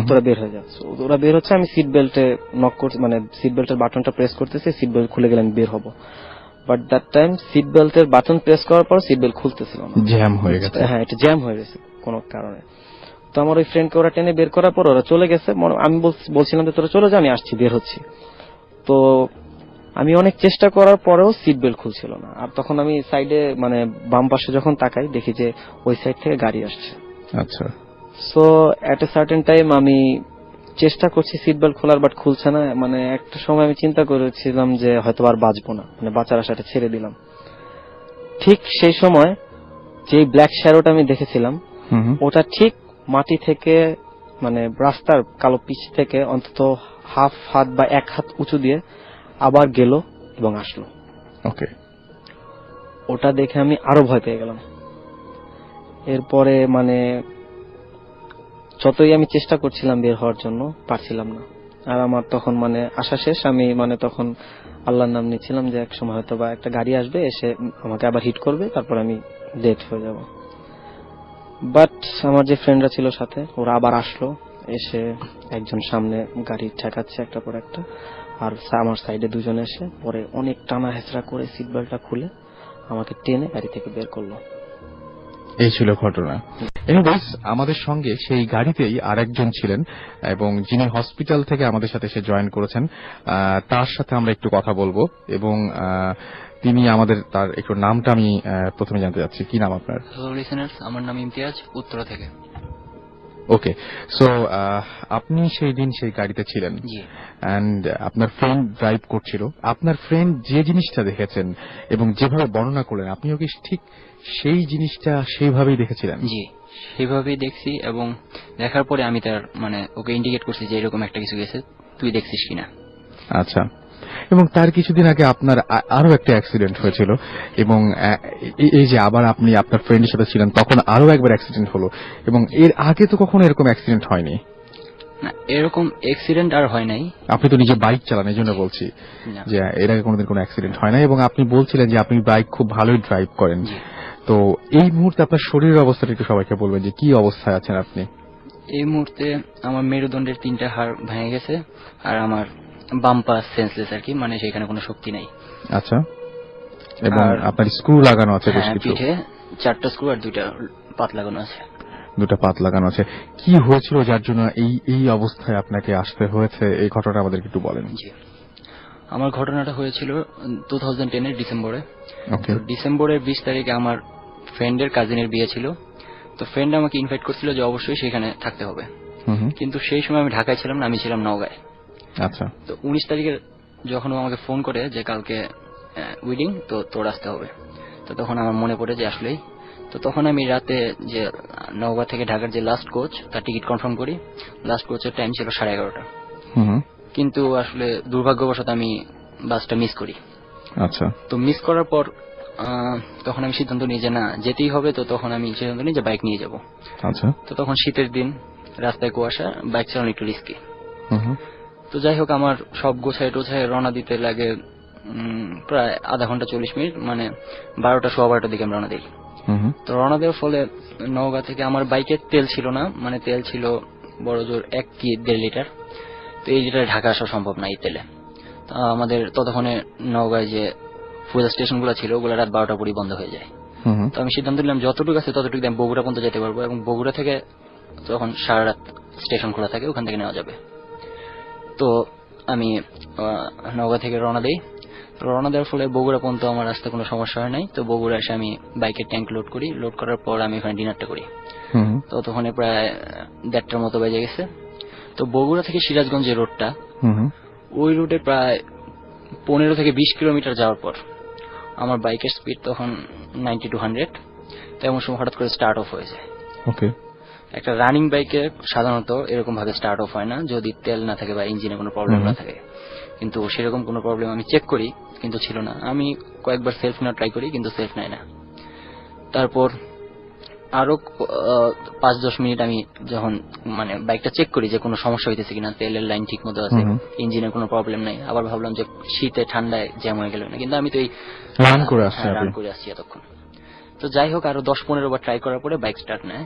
তোরা বের হয়ে যাচ্ছে। ওরা বের হচ্ছে, আমি সিট বেল্টে নক করছি, মানে সিট বেল্টের বাটনটা প্রেস করতেছি, সিট বেল্ট খুলে গেলে আমি বের হব। বাট দ্যাট টাইম সিট বেল্টের বাটন প্রেস করার পর সিট বেল্ট খুলতেছিল না, জ্যাম হয়ে গেছে। হ্যাঁ, এটা জ্যাম হয়ে গেছে কোনো কারণে। তো আমার ওই ফ্রেন্ডকে ওরা টেনে বের করার পর ওরা চলে গেছে। আমি বলছিলাম যে তোরা চলে যা, আমি আসছি, বের হচ্ছি। তো আমি অনেক চেষ্টা করার পরেও সিট বেল্ট খুলছিল না। আর তখন আমি সাইডে মানে বাম পাশে যখন তাকাই দেখি যে ওই সাইড থেকে গাড়ি আসছে। আচ্ছা। So at a certain time আমি চেষ্টা করছি সিট বেল্ট খোলার, বাট খুলছে না। মানে একটা সময় আমি চিন্তা করেছিলাম যে হয়তো আর বাঁচবো না, মানে বাঁচার আশাটা ছেড়ে দিলাম। ঠিক সেই সময় যে ব্ল্যাক শ্যারোটা আমি দেখেছিলাম ওটা ঠিক মাটি থেকে মানে রাস্তার কালো পিচ থেকে অন্তত হাফ হাত বা এক হাত উঁচু দিয়ে আবার গেল এবং আসলো। ওকে। ওটা দেখে আমি আরো ভয় পেয়ে গেলাম। এরপরে মানে যতই আমি চেষ্টা করছিলাম বের হওয়ার জন্য, পারছিলাম না। আর আমার তখন মানে আশা শেষ। আমি মানে তখন আল্লাহর নাম নিচ্ছিলাম যে এক সময় হয়তো বা একটা গাড়ি আসবে, এসে আমাকে আবার হিট করবে, তারপর আমি ডেড হয়ে যাব। বাট আমার যে ফ্রেন্ডরা ছিল সাথে, ওরা আবার আসলো, এসে একজন সামনে গাড়ি ঠেকাচ্ছে একটা পর একটা, আর আমার সাইডে দুজন এসে পরে অনেক টানা হেঁচড়া করে সিট বেল্টটা খুলে আমাকে টেনে গাড়ি থেকে বের করলো। এই ছিল ঘটনা। এনিওয়েজ, আমাদের সঙ্গে সেই গাড়িতেই আরেকজন ছিলেন এবং যিনি হসপিটাল থেকে আমাদের সাথে এসে জয়েন করেছেন, তার সাথে আমরা একটু কথা বলবো এবং তিনি আমাদের তার একটু নামটা আমি প্রথমে জানতে চাচ্ছি। কি নাম আপনার? হ্যালো লিসেনার্স, আমার নাম ইমতিয়াজ, উত্তরা থেকে। ওকে, সো আপনি সেই দিন সেই গাড়িতে ছিলেন এন্ড আপনার ফ্রেন্ড ড্রাইভ করছিল। আপনার ফ্রেন্ড যে জিনিসটা দেখেছেন এবং যেভাবে বর্ণনা করলেন, আপনিও কি ঠিক সেই জিনিসটা সেইভাবেই দেখেছিলেন? জি, সেইভাবেই দেখছি এবং দেখার পরে আমি তার মানে ওকে ইন্ডিকেট করছি যে এরকম একটা কিছু গেছে, তুই দেখছিস কিনা। আচ্ছা। এবং তার কিছুদিন আগে আপনার আরো একটা অ্যাক্সিডেন্ট হয়েছিল এবং এই যে আবার আপনি আপনার ফ্রেন্ডের সাথে ছিলেন, তখন আরো একবার অ্যাক্সিডেন্ট হলো এবং এর আগে তো কখনো এরকম অ্যাক্সিডেন্ট হয়নি। না, এরকম অ্যাক্সিডেন্ট আর হয় নাই। আপনি তো নিজে বাইক চালান, এই জন্য বলছি যে এর আগে কোনোদিন কোনো অ্যাক্সিডেন্ট হয় না। এবং আপনি বলছিলেন যে আপনি বাইক খুব ভালোই ড্রাইভ করেন। তো এই মুহূর্তে আপনার শরীরের অবস্থাটা একটু সবাইকে বলবেন যে কি অবস্থায় আছেন আপনি? এই মুহূর্তে আমার মেরুদণ্ডের 3টা হাড় ভেঙে গেছে আর আমার বাম পা সেন্সলেস আর কি, মানে সেখানে কোনো শক্তি নাই। আচ্ছা। এবং আপনার স্ক্রু লাগানো আছে বেশ কিছু? পিঠে 4টা স্ক্রু আর 2টা পাত লাগানো আছে। 2টা পাত লাগানো আছে। কি হয়েছিল যার জন্য এই অবস্থায় আপনাকে আসতে হয়েছে, এই ঘটনা আমাদেরকে একটু বলেন। জি, আমার ঘটনাটা হয়েছিল 2010 এর ডিসেম্বরে। ওকে। ডিসেম্বরের 20 তারিখে আমার ফ্রেন্ডের কাজিনের বিয়ে ছিল। তো ফ্রেন্ড আমাকে ইনভাইট করছিল যে অবশ্যই সেখানে থাকতে হবে। কিন্তু সেই সময় আমি ঢাকায় ছিলাম না, আমি ছিলাম নওগাঁয়। আচ্ছা। তো 19 তারিখে যখন ও আমাকে ফোন করে যে কালকে উইডিং, তো তোর আসতে হবে, তো তখন আমার মনে পড়ে যে আসলেই। তো তখন আমি রাতে যে নওগাঁ থেকে ঢাকার যে লাস্ট কোচ, তার টিকিট কনফার্ম করি। লাস্ট কোচের টাইম ছিল 11:30। কিন্তু আসলে দুর্ভাগ্যবশত আমি বাসটা মিস করি। আচ্ছা। তো মিস করার পর তখন আমি সিদ্ধান্ত নিই যে না, যেতেই হবে। তো তখন আমি সিদ্ধান্ত নিই যে বাইক নিয়ে যাব। আচ্ছা। তো তখন শীতের দিন, রাস্তায় কুয়াশা, বাইক চালানো একটু রিস্কি। তো যাই হোক, আমার সব গোছায় টোছায় রওনা দিতে লাগে প্রায় আধা ঘন্টা 40 মিনিট, মানে 12টা 12:15 দিকে আমি রওনা দিই। তো রওনা দেওয়ার ফলে নওগাঁ থেকে আমার বাইকে তেল ছিল না, মানে তেল ছিল বড় জোর 1 কি 1.5 লিটার। তো এই লিটারে ঢাকা আসা সম্ভব না এই তেলে। তো আমাদের ততক্ষণে নওগাঁয় যে ফুয়েল স্টেশন গুলো ছিল ওগুলো রাত 12টা পরই বন্ধ হয়ে যায়। তো আমি সিদ্ধান্ত নিলাম যতটুকু আছে ততটুকু আমি বগুড়া পর্যন্ত যেতে পারবো এবং বগুড়া থেকে তখন সারা রাত স্টেশন খোলা থাকে, ওখান থেকে নেওয়া যাবে। তো আমি নওগাঁ থেকে রওনা দিই। রওনা দেওয়ার ফলে বগুড়া পর্যন্ত আমার আসতে কোনো সমস্যা হয় নাই। তো বগুড়া এসে আমি বাইকের ট্যাঙ্ক লোড করি। লোড করার পর আমি ওখানে ডিনারটা করি। তো তখন প্রায় 1:30টার মতো বেজে গেছে। তো বগুড়া থেকে সিরাজগঞ্জ যে রোডটা, ওই রুটে প্রায় 15 থেকে 20 কিলোমিটার যাওয়ার পর আমার বাইকের স্পিড তখন 90 to 100। তো এমন সময় হঠাৎ করে স্টার্ট অফ হয়ে যায়। ওকে। একটা রানিং বাইকে সাধারণত এরকম ভাবে স্টার্ট অফ হয় না যদি তেল না থাকে বা ইঞ্জিনে কোনো প্রবলেম না থাকে। কিন্তু সেরকম কোনো প্রবলেম আমি চেক করি কিন্তু ছিল না। আমি কয়েকবার সেলফ নেওয়া ট্রাই করি কিন্তু সেলফ নেয় না। তারপর আরো 5-10 মিনিট আমি যখন মানে বাইকটা চেক করি যে কোনো সমস্যা হইতেছে কিনা, তেলের লাইন ঠিক মতো আছে, ইঞ্জিনের কোনো প্রবলেম নাই, আবার ভাবলাম যে শীতে ঠান্ডায় জ্যাম হয়ে গেল না, কিন্তু আমি তো এই রান করে আসছি এতক্ষণ। তো যাই হোক, আরো 10-15 বার ট্রাই করার পরে বাইক স্টার্ট নেয়।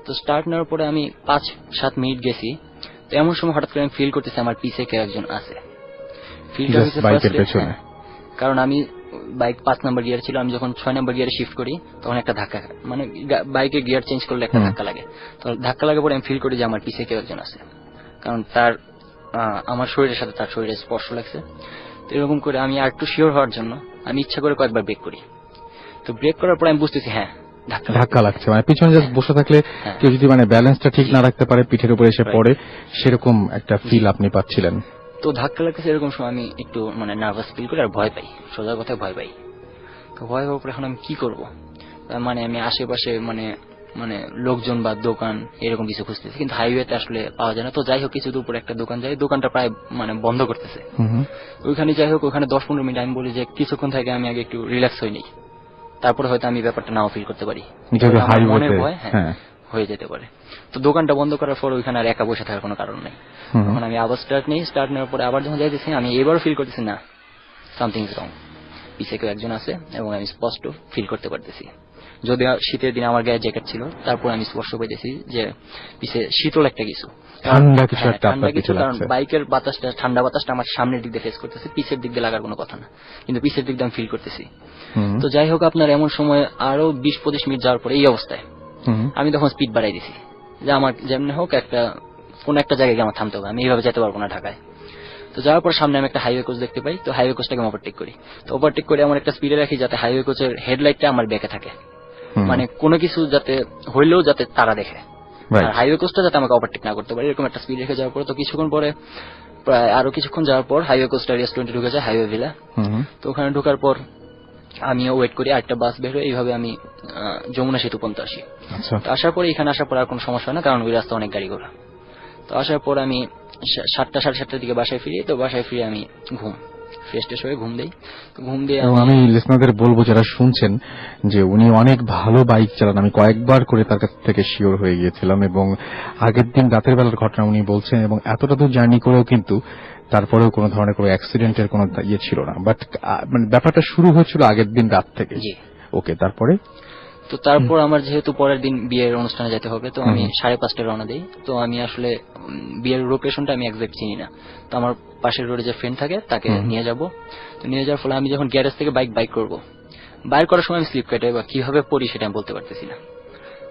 তো স্টার্ট নেওয়ার পরে আমি 5-7 মিনিট গেছি। তো এমন সময় হঠাৎ করে আমি ফিল করতেছি আমার পিছে কেউ একজন আছে। ফিলটা হচ্ছে কারণ আমি বাইক 5 নাম্বার গিয়ার ছিল, আমি যখন 6 নাম্বার গিয়ারে শিফট করি তখন একটা ধাক্কা, মানে বাইকের গিয়ার চেঞ্জ করলে একটা ধাক্কা লাগে। তো ধাক্কা লাগার পরে আমি ফিল করি যে আমার পিছে কেউ একজন আছে, কারণ তার আমার শরীরের সাথে তার শরীরে স্পর্শ লাগছে। তো এরকম করে আমি আর একটু শিওর হওয়ার জন্য আমি ইচ্ছা করে কয়েকবার ব্রেক করি। তো ব্রেক করার পরে আমি বুঝতেছি হ্যাঁ ধাক্কা লাগছে, মানে পিছনে জাস্ট বসে থাকলে কেউ যদি মানে ব্যালেন্সটা ঠিক না রাখতে পারে পিঠের উপরে এসে পড়ে, সেরকম একটা ফিল আপনি পাচ্ছিলেন। তো ধাক্কা লাগতেছে, এরকম সময় আমি একটু মানে নার্ভাস ফিল করি আর ভয় পাই, সোজা কথায় ভয় পাই। তো ভয় পাওয়ার পরে এখন আমি কি করব, মানে আমি আশেপাশে মানে মানে লোকজন বা দোকান এরকম কিছু খুঁজতেছি, কিন্তু হাইওয়েতে আসলে পাওয়া যায় না। তো যাই হোক কিছু দূর পরে একটা দোকান যাই, দোকানটা প্রায় মানে বন্ধ করতেছে। ওইখানে যাই হোক ওখানে 10-15 মিনিট আমি বলি যে কিছুক্ষণ থেকে আমি আগে একটু রিল্যাক্স হয়ে নিই, তারপরে হয়তো আমি ব্যাপারটা নাও ফিল করতে পারি, মনের ভয় হয়ে যেতে পারে। তো দোকানটা বন্ধ করার পর ওইখানে আর একা বসে থাকার কোনো কারণ নেই। তখন আমি আবার স্টার্ট নেই, স্টার্ট নেওয়ার পরে আবার যখন যাইতেছি আমি এবারও ফিল করতেছি না সামথিং ইজ রং, পিছে কেউ একজন আছে এবং আমি স্পষ্ট ফিল করতে পারতেছি। যদি শীতের দিন আমার গায়ে জ্যাকেট ছিল, তারপর আমি স্পষ্ট পাইতেছি যে পিছে শীতল একটা কিছু, ঠান্ডা কিছু, কারণ বাইকের বাতাসটা ঠান্ডা বাতাসটা আমার সামনের দিক দিয়ে ফেস করতেছে, পিছের দিক দিয়ে লাগার কোনো কথা না, কিন্তু পিছের দিক দিয়ে আমি ফিল করতেছি। তো যাই হোক আপনার এমন সময় আরো 20-25 মিনিট যাওয়ার পরে এই অবস্থায় আমি তখন স্পিড বাড়াই দিছি যে আমার যেমনি হোক কোন একটা জায়গায় আমার থামতে হবে, আমি এইভাবে যেতে পারবো না ঢাকায়। তো যাওয়ার পর সামনে আমি একটা হাইওয়ে কোচ দেখতে পাই, তো হাইওয়ে কোচটাকে ওভারটেক করি। তো ওভারটেক করে আমার একটা স্পিডে রাখি যাতে হাইওয়ে কোচের হেডলাইটটা আমার ব্যাকে থাকে, মানে কোনো কিছু যাতে হইলেও যাতে তারা দেখে, আর হাইওয়ে কোচটা যাতে আমাকে ওভারটেক না করতে পারে, এরকম একটা স্পিড রেখে যাওয়ার পর তো কিছুক্ষণ পরে প্রায় আরো কিছুক্ষণ যাওয়ার পর হাইওয়ে কোচটা রেস্টুরেন্টে ঢুকে যায়, হাইওয়ে ভিলা। তো ওখানে ঢোকার পর আমিও ওয়েট করি, আরেকটা বাস বের হয়ে এইভাবে আমি যমুনা সেতু পর্যন্ত আসি। আসার পরে এখানে আসার পর আর কোনো সমস্যা হয় না, কারণ ওই রাস্তা অনেক গাড়ি ঘোড়া। তো আসার পর আমি 7টা-7:30টার দিকে বাসায় ফিরি। তো বাসায় ফিরে আমি ফ্রেশ ট্রেশ হয়ে ঘুম দেই। ঘুম দিয়ে আমি লিসনারদের বলবো যারা শুনছেন যে উনি অনেক ভালো বাইক চালান, আমি কয়েকবার করে তার কাছ থেকে শিওর হয়ে গিয়েছিলাম, এবং আগের দিন রাতের বেলার ঘটনা উনি বলছেন, এবং এতটা দূর জার্নি করেও কিন্তু তারপরেও কোনো ধরনের কোনো অ্যাক্সিডেন্টের কোনো ইয়ে ছিল না। বাট মানে ব্যাপারটা শুরু হয়েছিল আগের দিন রাত থেকে। ওকে, তারপরে তো তারপর আমার যেহেতু পরের দিন বিয়ের অনুষ্ঠানে যেতে হবে, তো আমি 5:30টায় রওনা দিই। তো আমি আসলে বিয়ের লোকেশনটা আমি এক্সাক্ট চিনি না, তো আমার পাশের রোডে যে ফ্রেন্ড থাকে তাকে নিয়ে যাব। তো নিয়ে যাওয়ার ফলে আমি যখন গ্যারেজ থেকে বাইক করব, বাইর করার সময় আমি স্লিপ কেটে বা কিভাবে পড়ি সেটা আমি বলতে পারতেছি না,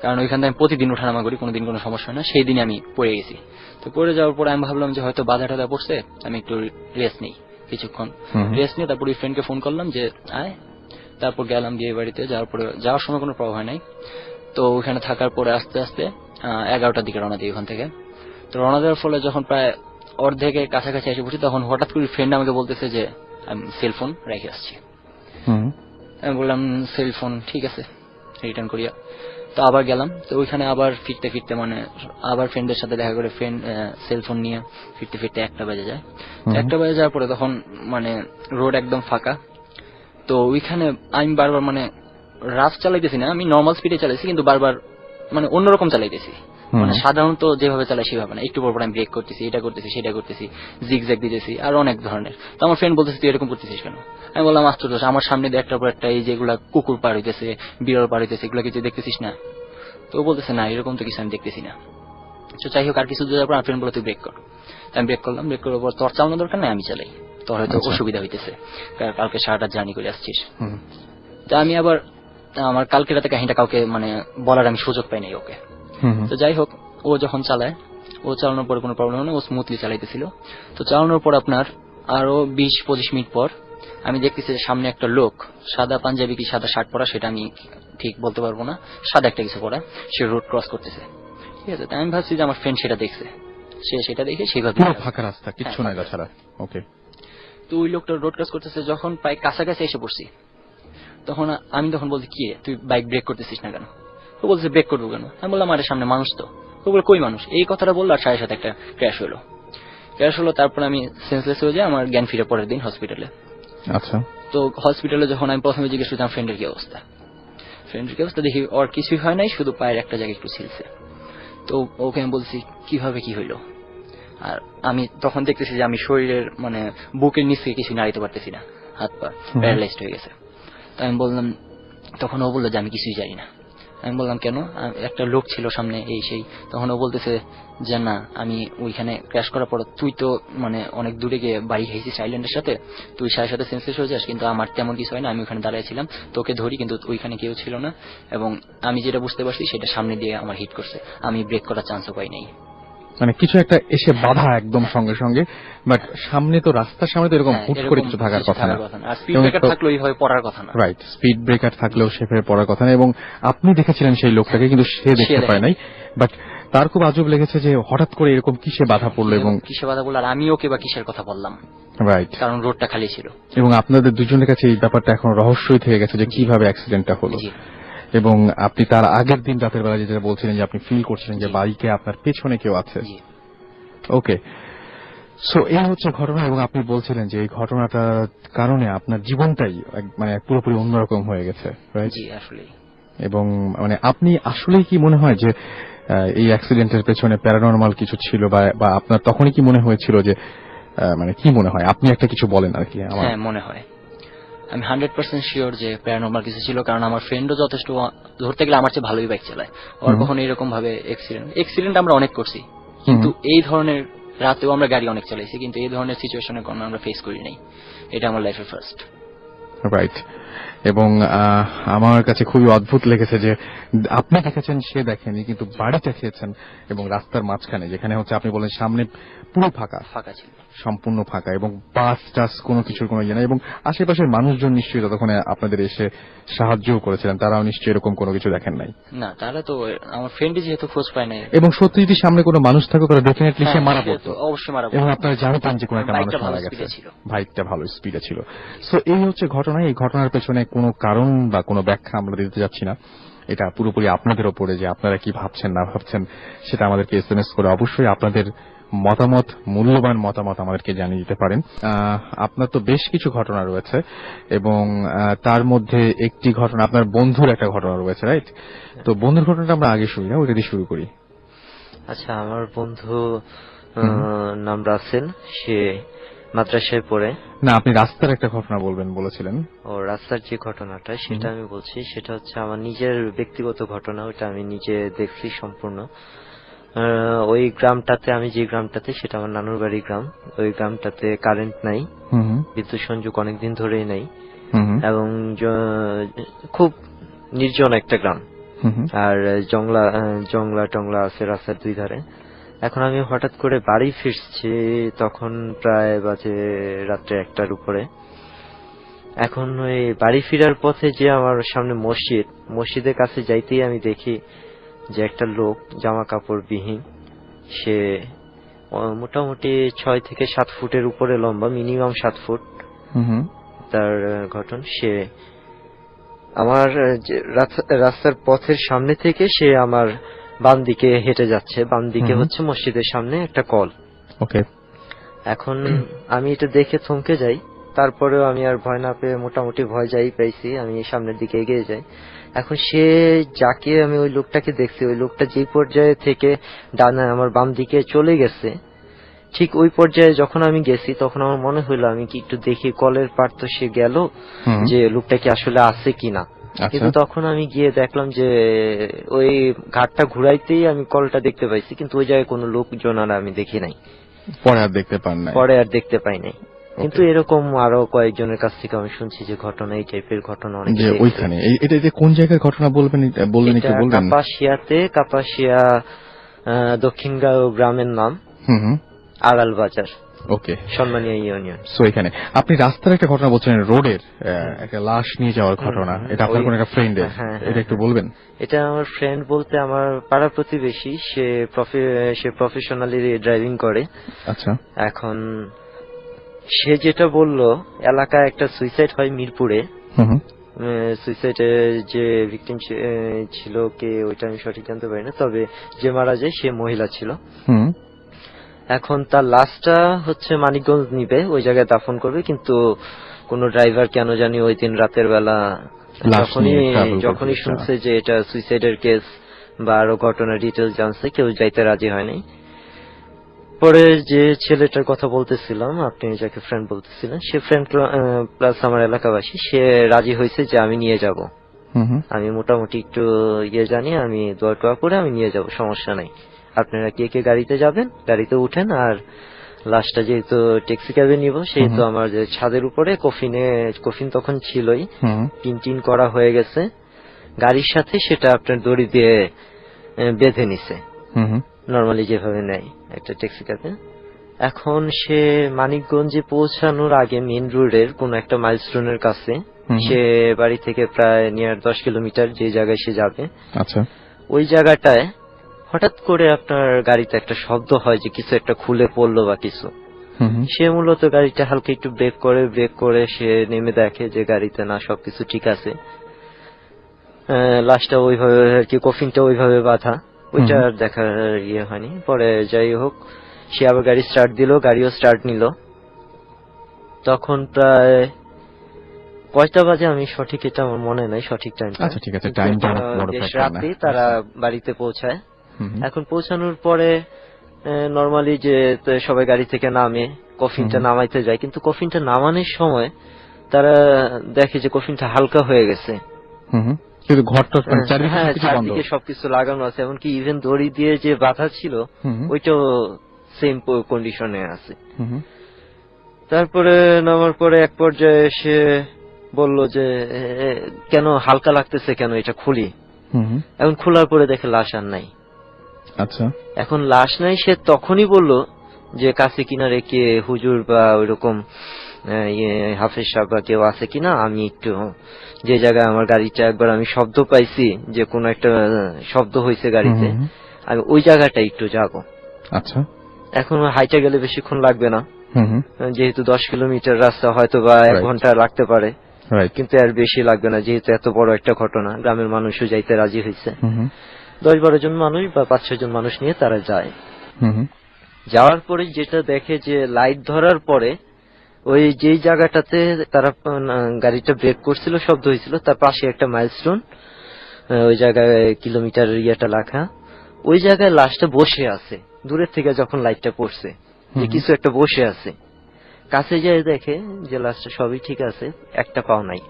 কারণ ওইখান থেকে আমি প্রতিদিন ওঠানামা করি, কোনোদিন কোনো সমস্যা হয় না। সেই দিনে আমি পড়ে গেছি। তো পড়ে যাওয়ার পরে আমি ভাবলাম যে হয়তো বাধা টাধা পড়ছে, আমি একটু রেস্ট নিই, কিছুক্ষণ রেস্ট নিয়ে তারপর ওই ফ্রেন্ডকে ফোন করলাম যে আয়। তারপর গেলাম বিয়ে বাড়িতে। যাওয়ার পরে যাওয়ার সময় কোনো প্রভাব হয় নাই। তো ওখানে থাকার পরে আস্তে আস্তে 11টার দিকে রওনা দিই ওখান থেকে। তো রওনা দেওয়ার ফলে যখন প্রায় অর্ধেকের কাছাকাছি এসে পড়ছি, তখন হঠাৎ করে ফ্রেন্ড আমাকে বলতেছে যে আমি সেলফোন রেখে আসছি। আমি বললাম সেলফোন ঠিক আছে, রিটার্ন করিয়া। তো আবার গেলাম। তো ওইখানে আবার ফিরতে মানে আবার ফ্রেন্ডের সাথে দেখা করে ফ্রেন্ড সেলফোন নিয়ে ফিরতে 1টা বেজে যায়। 1টা বেজে যাওয়ার পরে তখন মানে রোড একদম ফাঁকা। তো ওইখানে আমি বারবার মানে রাফ চালাইতেছি না, আমি নর্মাল স্পিডে চালাইছি, কিন্তু বারবার মানে অন্যরকম চালাইতেছি, মানে সাধারণত যেভাবে চালাই সেভাবে না। একটু পর আমি ব্রেক করতেছি, এটা করতেছি, সেটা করতেছি, জিগজ্যাগ দিতেছি, আর অনেক ধরনের। তো আমার ফ্রেন্ড বলতেছে তুই এরকম করতেছিস কেন? আমি বললাম আশ্চর্য, আমার সামনে দিয়ে একটার পর একটা এই যেগুলা কুকুর পার হইতেছে, বিড়াল পার হইতেছে, এগুলো কিছু দেখতেছিস না? তো ও বলতেছে না, এরকম তো কিছু আমি দেখতেছি না। তো যাই হোক আর কিছু দূর যাওয়ার পর আমার ফ্রেন্ড বলে তুই ব্রেক কর। আমি ব্রেক করলাম। ব্রেক করার পর তোর চালানো দরকার নাই, আমি চালাই, তোর হয়তো অসুবিধা হইতেছে, কালকে সারাটা জার্নি করে আসছিস। তো আমি আবার আমার কালকে রাতে কাহিনীটা কাউকে মানে বলার আমি সুযোগ পাই নাই ওকে। তো যাই হোক ও যখন চালায়, ও চালানোর পরে কোনো প্রবলেম হয় না, ও স্মুথলি চালাইতেছিল। তো চালানোর পর আপনার আরো 20-25 মিনিট পর আমি দেখতেছি যে সামনে একটা লোক, সাদা পাঞ্জাবি কি সাদা শার্ট পরা সেটা আমি ঠিক বলতে পারবো না, সাদা একটা কিছু পরা, সে রোড ক্রস করতেছে। ঠিক আছে, আমি ভাবছি যে আমার ফ্রেন্ড সেটা দেখছে, সে সেটা দেখে সেভাবে ফাঁকা রাস্তা, কিচ্ছু নাই তাছাড়া। ওকে। তো ওই লোকটা রোড ক্রস করতেছে, যখন প্রায় কাছাকাছি এসে পড়ছি তখন আমি বলছি কি তুই বাইক ব্রেক করতেছিস না কেন? ও বলছে ব্রেক করবো কেন? আমি বললাম আরে সামনে মানুষ তো। ও বলে কই মানুষ? এই কথাটা বললো আর সাথে একটা ক্র্যাশ হলো। তারপর আমি সেন্সলেস হয়ে যাই, আমার জ্ঞান ফিরে পরের দিন হসপিটালে। আচ্ছা। তো হসপিটালে যখন আমি প্রথমে জিজ্ঞেস করতাম ফ্রেন্ডের কি অবস্থা, দেখি ওর কিছুই হয় নাই, শুধু পায়ের একটা জায়গায় একটু ছিলছে। তো ওকে আমি বলছি কিভাবে কি হইলো, আর আমি তখন দেখতেছি যে আমি শরীরের মানে বুকের নিচ থেকে কিছু নাড়িতে পারতেছি না, হাত পা প্যারালাইজড হয়ে গেছে। তো আমি বললাম, তখন ও বললো যে আমি কিছুই জানি না। আমি বললাম কেন? একটা লোক ছিল সামনে এই সেই। তখন ও বলতেছে যে না, আমি ওইখানে ক্র্যাশ করার পর তুই তো মানে অনেক দূরে গিয়ে বাড়ি খাইছিস আইল্যান্ডের সাথে, তুই সাথে সাথে সেন্সলেস হয়ে যাস, কিন্তু আমার তেমন কিছু হয় না, আমি ওখানে দাঁড়াইছিলাম, তোকে ধরি কিন্তু ওইখানে কেউ ছিল না, এবং আমি যেটা বুঝতে পারছি সেটা সামনে দিয়ে আমার হিট করছে, আমি ব্রেক করার চান্সও পাই নাই। মানে কিছু একটা এসে বাধা একদম সঙ্গে সঙ্গে, বাট সামনে তো রাস্তার সামনে তো এরকম হুট করে কিছু থাকার কথা না, আর স্পিড ব্রেকার থাকলেও এইভাবে পড়ার কথা না। রাইট, স্পিড ব্রেকার থাকলেও সেভাবে পড়ার কথা না। এবং আপনি দেখেছিলেন সেই লোকটাকে, কিন্তু সে দেখতে পায় নাই, বাট তার খুব আজব লেগেছে যে হঠাৎ করে এরকম কিসে বাধা পড়লো এবং কিসে বাধা পড়লো, আর আমি ওকে বা কিসের কথা বললাম, রাইট, কারণ রোডটা খালি ছিল। এবং আপনাদের দুজনের কাছে এই ব্যাপারটা এখন রহস্যই থেকে গেছে যে কিভাবে অ্যাক্সিডেন্টটা হলো। এবং আপনি তার আগের দিন রাতের বেলা যেটা বলছিলেন যে আপনি ফিল করছিলেন যে বাইকে আপনার পেছনে কেউ আছে। ওকে, সো এই হচ্ছে ঘটনা। এবং আপনি বলছিলেন যে এই ঘটনাটার কারণে আপনার জীবনটাই মানে পুরোপুরি অন্যরকম হয়ে গেছে, রাইট? জি আসলে। এবং মানে আপনি আসলেই কি মনে হয় যে এই অ্যাক্সিডেন্টের পেছনে প্যারানরমাল কিছু ছিল, বা আপনার তখনই কি মনে হয়েছিল যে মানে কি মনে হয়, আপনি একটা কিছু বলেন আর কি। হ্যাঁ মনে হয়, আমি 100% শিওর যে প্যারানরমাল কিছু ছিল, কারণ আমার ফ্রেন্ডও যথেষ্ট ধরতে গেলে আমার চেয়ে ভালোই বাইক চালায়, আর কখনো এরকম ভাবে এক্সিডেন্ট আমরা অনেক করছি, কিন্তু এই ধরনের রাতেও আমরা গাড়ি অনেক চালাইছি, কিন্তু এই ধরনের সিচুয়েশনে কোনো আমরা ফেস করি নাই, এটা আমার লাইফের ফার্স্ট। রাইট। এবং আমার কাছে খুবই অদ্ভুত লেগেছে যে আপনি দেখেছেন, সে দেখেনি, কিন্তু বাড়িতে খেয়েছেন এবং রাস্তার মাঝখানে, যেখানে হচ্ছে আপনি বলেন সামনে পুরো ফাঁকা ছিল, সম্পূর্ণ ফাঁকা, এবং বাস টাস কোনো কিছুর কোনো ইয়ে নেই, এবং আশেপাশের মানুষজন নিশ্চয়ই ততক্ষণে আপনাদের এসে সাহায্যও করেছিলেন, তারাও নিশ্চয়ই এরকম কোনো কিছু দেখেন নাই। না, তারা তো আমার ফ্রেন্ডই যেহেতু খোঁজ পায় নাই, এবং সত্যি যদি সামনে কোনো মানুষ থাকতো তারা ডেফিনেটলি সে মারা পড়তো, অবশ্যই মারা পড়তো, এবং আপনারা জানতেন যে কোনো একটা মানুষ মারা গেছে, বাইকটা ভালো স্পিডে ছিল। সো এই হচ্ছে ঘটনা। এই ঘটনার পেছনে কোনো কারণ বা কোনো ব্যাখ্যা আমরা দিতে যাচ্ছি না, এটা পুরোপুরি আপনাদের ওপরে যে আপনারা কি ভাবছেন না ভাবছেন সেটা আমাদেরকে SMS করে অবশ্যই আপনাদের মতামত, মূল্যবান মতামত আমাদেরকে জানিয়ে দিতে পারেন। আপনার তো বেশ কিছু ঘটনা রয়েছে, এবং তার মধ্যে একটি ঘটনা আপনার বন্ধুর একটা ঘটনা রয়েছে, রাইট? তো বন্ধুর ঘটনাটা আমরা আগে শুনি না, ওইটা দিয়ে শুরু করি। আচ্ছা, আমার বন্ধু নাম রাসেল, সে মাদ্রাসায় পড়ে। না, আপনি রাস্তার একটা ঘটনা বলবেন বলেছিলেন। ও, রাস্তার যে ঘটনাটা সেটা আমি বলছি, সেটা হচ্ছে আমার নিজের ব্যক্তিগত ঘটনা, ওটা আমি নিজে দেখছি সম্পূর্ণ। ওই গ্রামটাতে, আমি যে গ্রামটাতে, সেটা আমার নানুর বাড়ি গ্রাম। ওই গ্রামটাতে কারেন্ট নাই, বিদ্যুৎ সংযোগ অনেকদিন ধরেই নাই, এবং খুব নির্জন একটা গ্রাম, আর জংলা টংলা আছে রাস্তার দুই ধারে। এখন আমি হঠাৎ করে বাড়ি ফিরছি, তখন প্রায় বাজে রাত্রে 1টার উপরে। এখন ওই বাড়ি ফিরার পথে যে আমার সামনে মসজিদের কাছে যাইতেই আমি দেখি যে একটা লোক জামা কাপড় বিহীন, সে মোটামুটি 6 থেকে 7 ফুটের উপরে লম্বা, মিনিমাম 7 ফুট তার গঠন। সে আমার রাস্তার পথের সামনে থেকে সে আমার বাম দিকে হেঁটে যাচ্ছে। বাম দিকে হচ্ছে মসজিদের সামনে একটা কল। ওকে, এখন আমি এটা দেখে থমকে যাই, তারপরেও আমি আর ভয় না পেয়ে, মোটামুটি ভয় যাই পেয়েছি, আমি সামনের দিকে এগিয়ে যাই। এখন সে যাকে আমি, ওই লোকটাকে দেখছি, ওই লোকটা যে পর্যায়ে থেকে ডানে আমার বাম দিকে চলে গেছে, ঠিক ওই পর্যায়ে যখন আমি গেছি, তখন আমার মনে হইলো আমি কি একটু দেখি কলের পার তো সে গেল, যে লোকটা কি আসলে আছে কিনা। কিন্তু তখন আমি গিয়ে দেখলাম যে ওই ঘাটটা ঘুরাইতেই আমি কলটা দেখতে পাইছি, কিন্তু ওই জায়গায় কোনো লোকজন আর আমি দেখি নাই, পরে আর দেখতে পাই নাই। কিন্তু এরকম আরো কয়েকজনের কাছ থেকে আমি শুনছি যে ঘটনা, এই টাইপের ঘটনা অনেক। ওইখানে এটা কোন জায়গার ঘটনা বলবেন একটু বলবেন? কাপাসিয়া দক্ষিণগাঁও গ্রামের নাম, আড়াল বাজার। ওকে, সম্মানীয় ইউনিয়ন। সো এখানে আপনি রাস্তার একটা ঘটনা বলছেন, রোডের একটা লাশ নিয়ে যাওয়ার ঘটনা, এটা আপনার কোন একটা ফ্রেন্ডের, এটা একটু বলবেন? এটা আমার ফ্রেন্ড বলতে আমার পাড়া প্রতিবেশী, সে প্রফেশনালি ড্রাইভিং করে। আচ্ছা, এখন সে যেটা বললো, এলাকায় একটা সুইসাইড হয় মিরপুরে। সুইসাইডে যে ভিকটিম ছিল কে ওইটা আমি সঠিক জানতে পারি না, তবে যে মারা যায় সে মহিলা ছিল। এখন তার লাশটা হচ্ছে মানিকগঞ্জ নিবে, ওই জায়গায় দাফন করবে, কিন্তু কোন ড্রাইভার কেন জানি ওই দিন রাতের বেলা যখনই শুনছে যে এটা সুইসাইডের কেস বা আরো ঘটনা ডিটেলস জানছে, কেউ যাইতে রাজি হয়নি। পরে যে ছেলেটার কথা বলতেছিলাম, আপনি যাকে ফ্রেন্ড বলতেছিলেন, সে ফ্রেন্ড প্লাস আমার এলাকাবাসী, সে রাজি হয়েছে যে আমি নিয়ে যাব আমি মোটামুটি একটু জানি, আমি দোয়া টোয়া করে আমি নিয়ে যাব, সমস্যা নাই। আপনারা কে কে গাড়িতে যাবেন গাড়িতে উঠেন, আর লাশটা যেহেতু ট্যাক্সি ক্যাবে নিব সেহেতু আমার যে ছাদের উপরে কফিন তখন ছিলই, টিন করা হয়ে গেছে গাড়ির সাথে, সেটা আপনার দড়ি দিয়ে বেঁধে নিছে নরমালি যেভাবে নেয় একটা ট্যাক্সি ক্যাবে। এখন সে মানিকগঞ্জে পৌঁছানোর আগে মেইন রোডের কোন একটা মাইলস্টোনের কাছে, সে বাড়ি থেকে প্রায় নিয়ার 10 কিলোমিটার যে জায়গায় সে যাবে, আচ্ছা, ওই জায়গাটায় হঠাৎ করে আপনার গাড়িতে একটা শব্দ হয় যে কিছু একটা খুলে পড়লো বা কিছু। সে মূলত গাড়িটা হালকা একটু ব্রেক করে সে নেমে দেখে যে গাড়িতে না সবকিছু ঠিক আছে, লাশটা ওইভাবে আর কি, কফিনটা ওইভাবে বাঁধা, ওইটা আর দেখার হয়নি। পরে যাই হোক সে আবার গাড়ি স্টার্ট দিল, গাড়িও স্টার্ট নিল। তখন প্রায় কয়টা বাজে আমি সঠিক এটা আমার মনে নাই, সঠিক টাইমটা। আচ্ছা ঠিক আছে, টাইমটা বড় ব্যাপার না। রাতে তারা বাড়িতে পৌঁছায়। এখন পৌঁছানোর পরে নরমালি যে সবাই গাড়ি থেকে নামে, কফিনটা নামাইতে যায়, কিন্তু কফিনটা নামানোর সময় তারা দেখে যে কফিনটা হালকা হয়ে গেছে। কিন্তু ঘরটা চারদিকে সবকিছু লাগানো আছে, এমনকি ইভেন দড়ি দিয়ে যে বাঁধা ছিল ওইটাও সেম কন্ডিশনে আছে। তারপরে নামার পরে এক পর্যায়ে সে বলল যে কেন হালকা লাগতেছে, কেন এটা খুলি। এখন খোলার পরে দেখে লাশ আর নাই। আচ্ছা, এখন লাশ নাই, সে তখনই বলল যে কাছে কিনারে কে হুজুর বা ওইরকম হাফেজ সাহেব বা কেউ আছে কিনা, আমি একটু যে জায়গায় আমার গাড়িটা একবার আমি শব্দ পাইছি যে কোন একটা শব্দ হয়েছে গাড়িতে, আমি ওই জায়গাটা একটু যাব। আচ্ছা, এখন হাইটা গেলে বেশিক্ষণ লাগবে না, যেহেতু 10 কিলোমিটার রাস্তা, হয়তো বা 1 ঘন্টা লাগতে পারে, কিন্তু আর বেশি লাগবে না, যেহেতু এত বড় একটা ঘটনা। গ্রামের মানুষও যাইতে রাজি হয়েছে, 10-12 জন মানুষ বা 5-6 জন মানুষ নিয়ে তারা যায়। যাওয়ার পরে যেটা দেখে যে লাইট ধরার পরে ওই যেই জায়গাটাতে তারা গাড়িটা ব্রেক করছিল, শব্দ হয়েছিল, তার পাশে একটা মাইলস্টোন, ওই জায়গায় কিলোমিটার লেখা, ওই জায়গায় লাশটা বসে আছে। দূরের থেকে যখন লাইটটা পড়ছে যে কিছু একটা বসে আছে, কাছে যায় দেখে যে লাশটা সবই ঠিক আছে, একটা পাও নাই।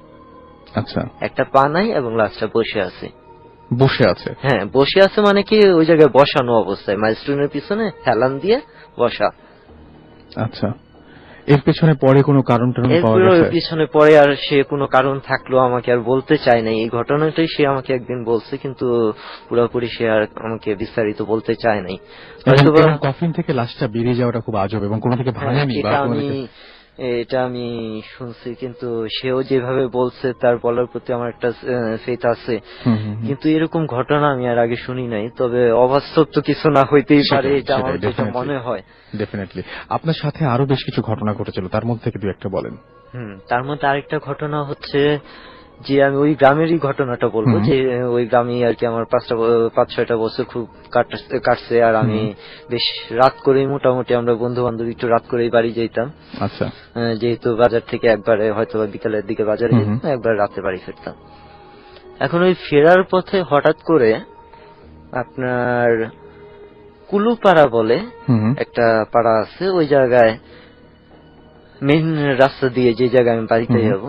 আচ্ছা, একটা পা নাই এবং লাশটা বসে আছে। হ্যাঁ, বসে আছে মানে কি ওই জায়গায় বসানো অবস্থায়, মাইলস্টোনের পিছনে হেলান দিয়ে বসা। আচ্ছা, এর পেছনে পরে কোনো কারণ পাওয়া গেছে? পিছনে পরে আর সে কোনো কারণ থাকলো আমাকে আর বলতে চায় না। এই ঘটনাটাই সে আমাকে একদিন বলছে, কিন্তু পুরোপুরি সে আর আমাকে বিস্তারিত বলতে চায় নাই। কফিন থেকে লাশটা বেরিয়ে যাওয়াটা খুব আজব, এবং কোনো থেকে ভাঙেনি। এটা আমি শুনছি, কিন্তু সেও যেভাবে বলছে তার বলার প্রতি আমার একটা ফেথ আছে, কিন্তু এরকম ঘটনা আমি আর আগে শুনি নাই। তবে অবাস্তব তো কিছু না হইতেই পারে, এটা আমার যেটা মনে হয়। ডেফিনেটলি। আপনার সাথে আরো বেশ কিছু ঘটনা ঘটেছিল, তার মধ্যে থেকে 2-1টা বলেন। তার মধ্যে আরেকটা ঘটনা হচ্ছে যে আমি ওই গ্রামেরই ঘটনাটা বলবো, যে ওই গ্রামে আর কি আমার 5-6টা বছর খুব কাটছে, আর আমি বেশ রাত করে, মোটামুটি আমরা বন্ধু বান্ধব একটু রাত করেই বাড়ি যেতাম। আচ্ছা, যেহেতু বাজার থেকে একবারে হয়তো বিকালের দিকে বাজারে যেতাম, একবার রাতে বাড়ি ফিরতাম। এখন ওই ফেরার পথে হঠাৎ করে আপনার কুলুপাড়া বলে একটা পাড়া আছে, ওই জায়গায় মেইন রাস্তা দিয়ে যে জায়গায় আমি বাড়িতে যাবো,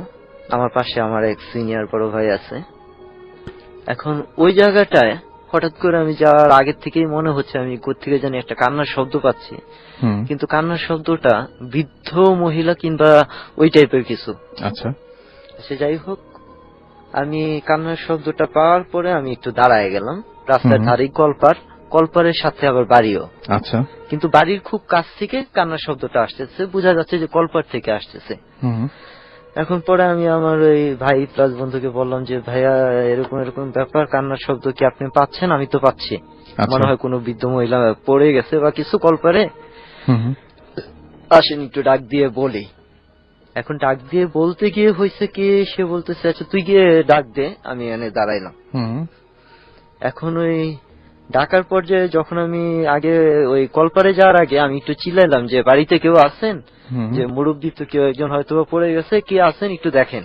আমার পাশে আমার এক সিনিয়র বড় ভাই আছে। এখন ওই জায়গাটায় হঠাৎ করে আমি যাওয়ার আগের থেকেই মনে হচ্ছে আমি কোত্থেকে জানি একটা কান্নার শব্দ পাচ্ছি, কিন্তু কান্নার শব্দটা বৃদ্ধ মহিলা কিংবা ওই টাইপের কিছু। আচ্ছা, সে যাই হোক, আমি কান্নার শব্দটা পাওয়ার পরে আমি একটু দাঁড়ায় গেলাম। রাস্তার ধারেই কলপারের সাথে আবার বাড়িও। আচ্ছা, কিন্তু বাড়ির খুব কাছ থেকে কান্নার শব্দটা আসতেছে, বোঝা যাচ্ছে যে কলপার থেকে আসতেছে। এখন পরে আমি আমার ওই ভাই প্লাস বন্ধুকে বললাম যে ভাইয়া এরকম এরকম ব্যাপার, কান্নার শব্দ কি আপনি পাচ্ছেন? আমি তো পাচ্ছি, মনে হয় কোনো বৃদ্ধ মহিলা পড়ে গেছে বা কিছু কলপারে, আসেন একটু ডাক দিয়ে বলি। এখন ডাক দিয়ে বলতে গিয়ে হয়েছে কি, সে বলতেছে আচ্ছা তুই গিয়ে ডাক দে, আমি এনে দাঁড়াইলাম। এখন ওই ডাকার পর্যায়ে যখন আমি আগে ওই কলপারে যাওয়ার আগে আমি একটু চিল্লাইলাম যে বাড়িতে কেউ আছেন, যে মুরব্বী তো কেউ একজন হয়তো পড়ে গেছে, কি আছেন একটু দেখেন।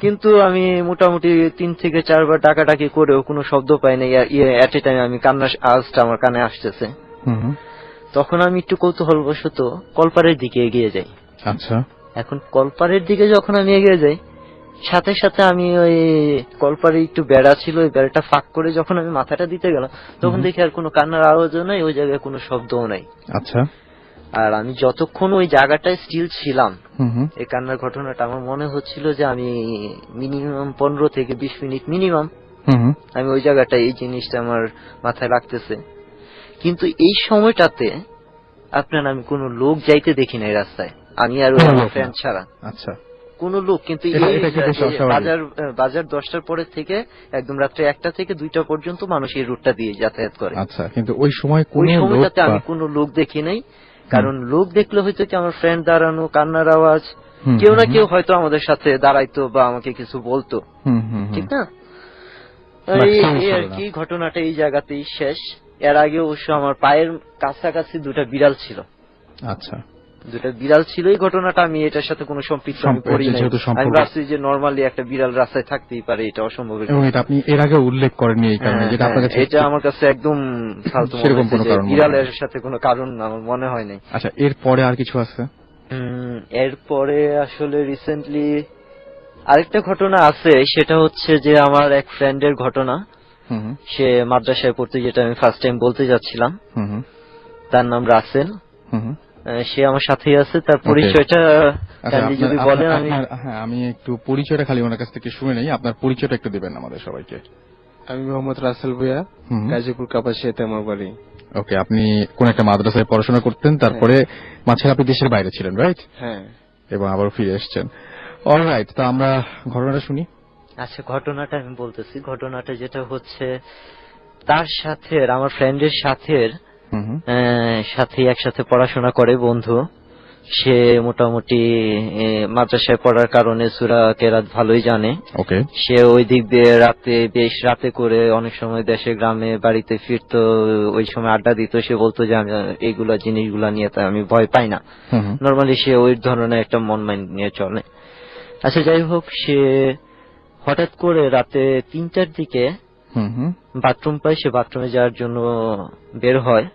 কিন্তু আমি মোটামুটি 3 থেকে 4 বার ডাকাডাকি করেও কোনো শব্দ পাই নাই। এট এ টাইম আমি কান্নার আওয়াজটা আমার কানে আসতেছে। তখন আমি একটু কৌতূহলবশত কলপারের দিকে এগিয়ে যাই। আচ্ছা, এখন কলপারের দিকে যখন আমি এগিয়ে যাই, সাথে সাথে আমি ওই কলপারে একটু বেড়া ছিল, ওই বেড়াটা ফাঁক করে যখন আমি মাথাটা দিতে গেলাম তখন দেখি আর কোনো কান্নার আওয়াজও নাই, ওই জায়গায় কোনো শব্দও নাই। আচ্ছা। আর আমি যতক্ষণ ওই জায়গাটায় স্টিল ছিলাম, এই কান্নার ঘটনাটা আমার মনে হচ্ছিল যে আমি মিনিমাম 15 থেকে 20 মিনিট মিনিমাম আমি ওই জায়গাটায় এই জিনিসটা আমার মাথায় লাগতেছে। কিন্তু এই সময়টাতে আপনার আমি কোনো লোক যাইতে দেখি নাই রাস্তায়, আমি আর আমার ফ্রেন্ড ছাড়া। আচ্ছা। কোনো লোক, কিন্তু বাজার 10টার পরে থেকে একদম রাত্রে 1টা থেকে 2টা পর্যন্ত মানুষ এই রুটটা দিয়ে যাতায়াত করে। আচ্ছা, কিন্তু ওই সময় ওই সময়টাতে আমি কোনো লোক দেখি নাই, কারণ লোক দেখলে হয়তো কি আমার ফ্রেন্ড দাঁড়ানো, কান্নার আওয়াজ, কেউ না কেউ হয়তো আমাদের সাথে দাঁড়াইতো বা আমাকে কিছু বলতো, ঠিক না? এই আর কি ঘটনাটা এই জায়গাতেই শেষ। এর আগে অবশ্য আমার পায়ের কাছাকাছি 2টা বিড়াল ছিল। আচ্ছা। 2টা বিড়াল ছিল, এই ঘটনাটা আমি এটার সাথে কোনো সম্পৃক্ত করি নাই। আমি ভাবছি যে নরমালি একটা বিড়াল রাস্তায় থাকতেই পারে, এটা অসম্ভব। এবং এটা আপনি এর আগে উল্লেখ করেননি এই কারণে, যেটা আপনার কাছে এটা আমার কাছে একদম ফালতু মনে হয়েছে, বিড়ালের সাথে কোনো কারণ আমার মনে হয় নাই। আচ্ছা, এরপরে আর কিছু আছে? এরপরে আসলে রিসেন্টলি আরেকটা ঘটনা আছে, সেটা হচ্ছে যে আমার এক ফ্রেন্ডের ঘটনা। সে মাদ্রাসায় পড়তে, যেটা আমি ফার্স্ট টাইম বলতে যাচ্ছিলাম। তার নাম রাসেল, সে আমার সাথেই আছে। তার পরিচয়টা যদি বলেন। আমি একটু পরিচয়টা খালি ওনার কাছ থেকে শুনে নেই, আপনার পরিচয়টা একটু দিবেন আমাদের সবাইকে। আমি মোহাম্মদ রাসেল ভুঁইয়া, গাজীপুর কাপাসিয়াতে আমার বাড়ি। ওকে, আপনি কোন একটা মাদ্রাসায় পড়াশোনা করতেন, তারপরে মাঝখানে আপনি দেশের বাইরে ছিলেন, রাইট? হ্যাঁ। এবং আবার ফিরে এসেছেন। অলরাইট, তো আমরা ঘটনাটা শুনি। আচ্ছা, ঘটনাটা আমি বলতেছি। ঘটনাটা যেটা হচ্ছে, তার সাথে আমার ফ্রেন্ডের সাথে একসাথে পড়াশোনা করে বন্ধু। সে মোটামুটি মাদ্রাসায় পড়ার কারণে সূরা কেরাত ভালোই জানে। ওকে। সে ওই দিক দিয়ে বেশ রাতে করে অনেক সময় দেশে গ্রামে বাড়িতে ফিরতো, ওই সময় আড্ডা দিত। সে বলতো যে আমি এইগুলা জিনিসগুলা নিয়ে আমি ভয় পাই না। নর্মালি সে ওই ধরনের একটা মন মাইন্ড নিয়ে চলে। আচ্ছা, যাই হোক, সে হঠাৎ করে রাতে 3টার দিকে বাথরুম পায়। সে বাথরুমে যাওয়ার জন্য বের হয়।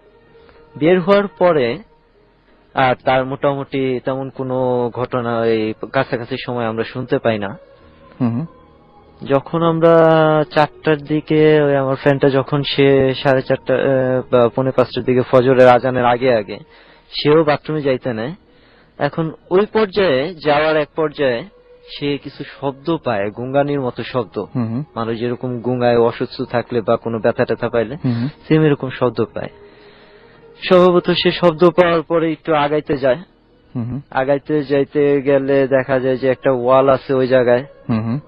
বের হওয়ার পরে আর তার মোটামুটি তেমন কোনো ঘটনা এই কাছাকাছি সময় আমরা শুনতে পাই না। যখন আমরা 4টার দিকে, ওই আমার ফ্রেন্ডটা যখন সে 4:30 বা 4:45টার দিকে ফজরের আজানের আগে আগে সেও বাথরুমে যাইতে নেয়। এখন ওই পর্যায়ে যাওয়ার এক পর্যায়ে সে কিছু শব্দ পায়, গুঙ্গানির মতো শব্দ। মানুষ যেরকম গুঙ্গায় অসুস্থ থাকলে বা কোনো ব্যথা ট্যাথা পাইলে সেম এরকম শব্দ পায়। স্বভাবত সে শব্দ পাওয়ার পরে একটু আগাইতে যায়। আগাইতে যাইতে গেলে দেখা যায় যে একটা ওয়াল আছে ওই জায়গায়,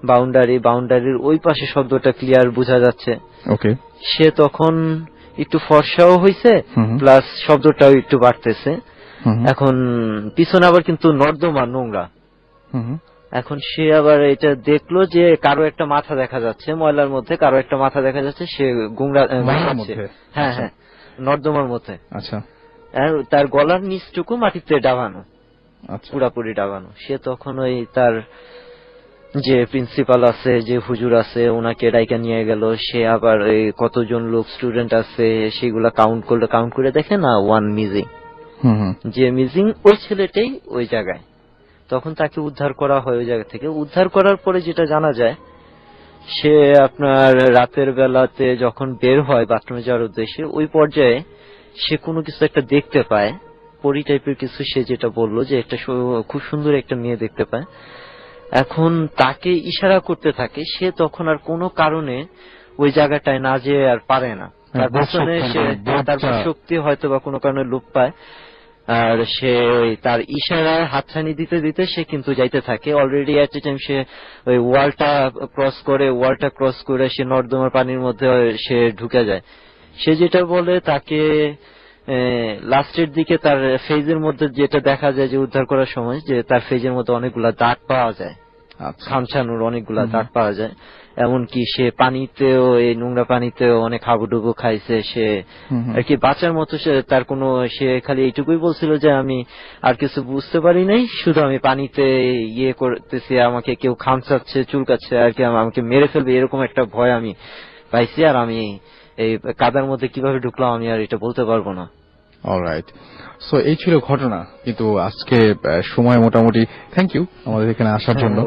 বাউন্ডারির ওই পাশে শব্দটা ক্লিয়ার বোঝা যাচ্ছে। ওকে। সে তখন একটু ফর্সাও হইছে, প্লাস শব্দটাও একটু বাড়তেছে। এখন পিছনে আবার কিন্তু নর্দমা, নোংরা। এখন সে আবার এটা দেখলো যে কারো একটা মাথা দেখা যাচ্ছে, ময়লার মধ্যে কারো একটা মাথা দেখা যাচ্ছে। সে হ্যাঁ, নর্দমার মধ্যে। আচ্ছা। তার গলার নিচটুকু মাটিতে ডাবানো, পুরাপুরি ডাবানো। সে তখন ওই তার যে প্রিন্সিপাল আছে, যে হুজুর আছে, ওনাকে ডাইকা নিয়ে গেল। সে আবার ওই কতজন লোক স্টুডেন্ট আছে সেগুলা কাউন্ট করে দেখে না, 1 মিজিং। যে মিজিং ওই ছেলেটাই ওই জায়গায়। তখন তাকে উদ্ধার করা হয় ওই জায়গা থেকে। উদ্ধার করার পরে যেটা জানা যায়, সে আপনার রাতের বেলাতে যখন বের হয় বাথরুমে যাওয়ার উদ্দেশ্যে, ওই পর্যায়ে সে কোনো কিছু একটা দেখতে পায়, পরি টাইপের কিছু। সে যেটা বললো যে একটা খুব সুন্দর একটা মেয়ে দেখতে পায়। এখন তাকে ইশারা করতে থাকে। সে তখন আর কোনো কারণে ওই জায়গাটায় না যেয়ে আর পারে না। তার পেছনে সে তার শক্তি হয়তো বা কোনো কারণে লোপ পায়। আর সে তার ইশারায় হাতছানি দিতে দিতে সে কিন্তু যাইতে থাকে। অলরেডি এট এ টাইম সে ওই ওয়ালটা ক্রস করে সে নর্দমার পানির মধ্যে সে ঢুকে যায়। সে যেটা বলে, তাকে লাস্টের দিকে তার ফেজের মধ্যে যেটা দেখা যায় যে উদ্ধার করার সময়, যে তার ফেজের মধ্যে অনেকগুলা দাগ পাওয়া যায়, খামছানোর অনেকগুলা দাগ পাওয়া যায়। এমনকি সে পানিতেও, এই নোংরা পানিতেও অনেক হাবুডুবু খাইছে। সে আর কি বাঁচার মতো তার কোনো, সে খালি এইটুকুই বলছিল যে আমি আর কিছু বুঝতে পারি নাই, শুধু আমি পানিতে ইয়ে করতেছি, আমাকে কেউ খামচাচ্ছে, চুলকাচ্ছে আর কি, আমাকে মেরে ফেলবে এরকম একটা ভয় আমি পাইছি। আর আমি এই কাদার মধ্যে কিভাবে ঢুকলাম আমি আর এটা বলতে পারবো না। অলরাইট, সো এই ছিল ঘটনা। কিন্তু আজকে সময় মোটামুটি, থ্যাংক ইউ আমাদের এখানে আসার জন্য।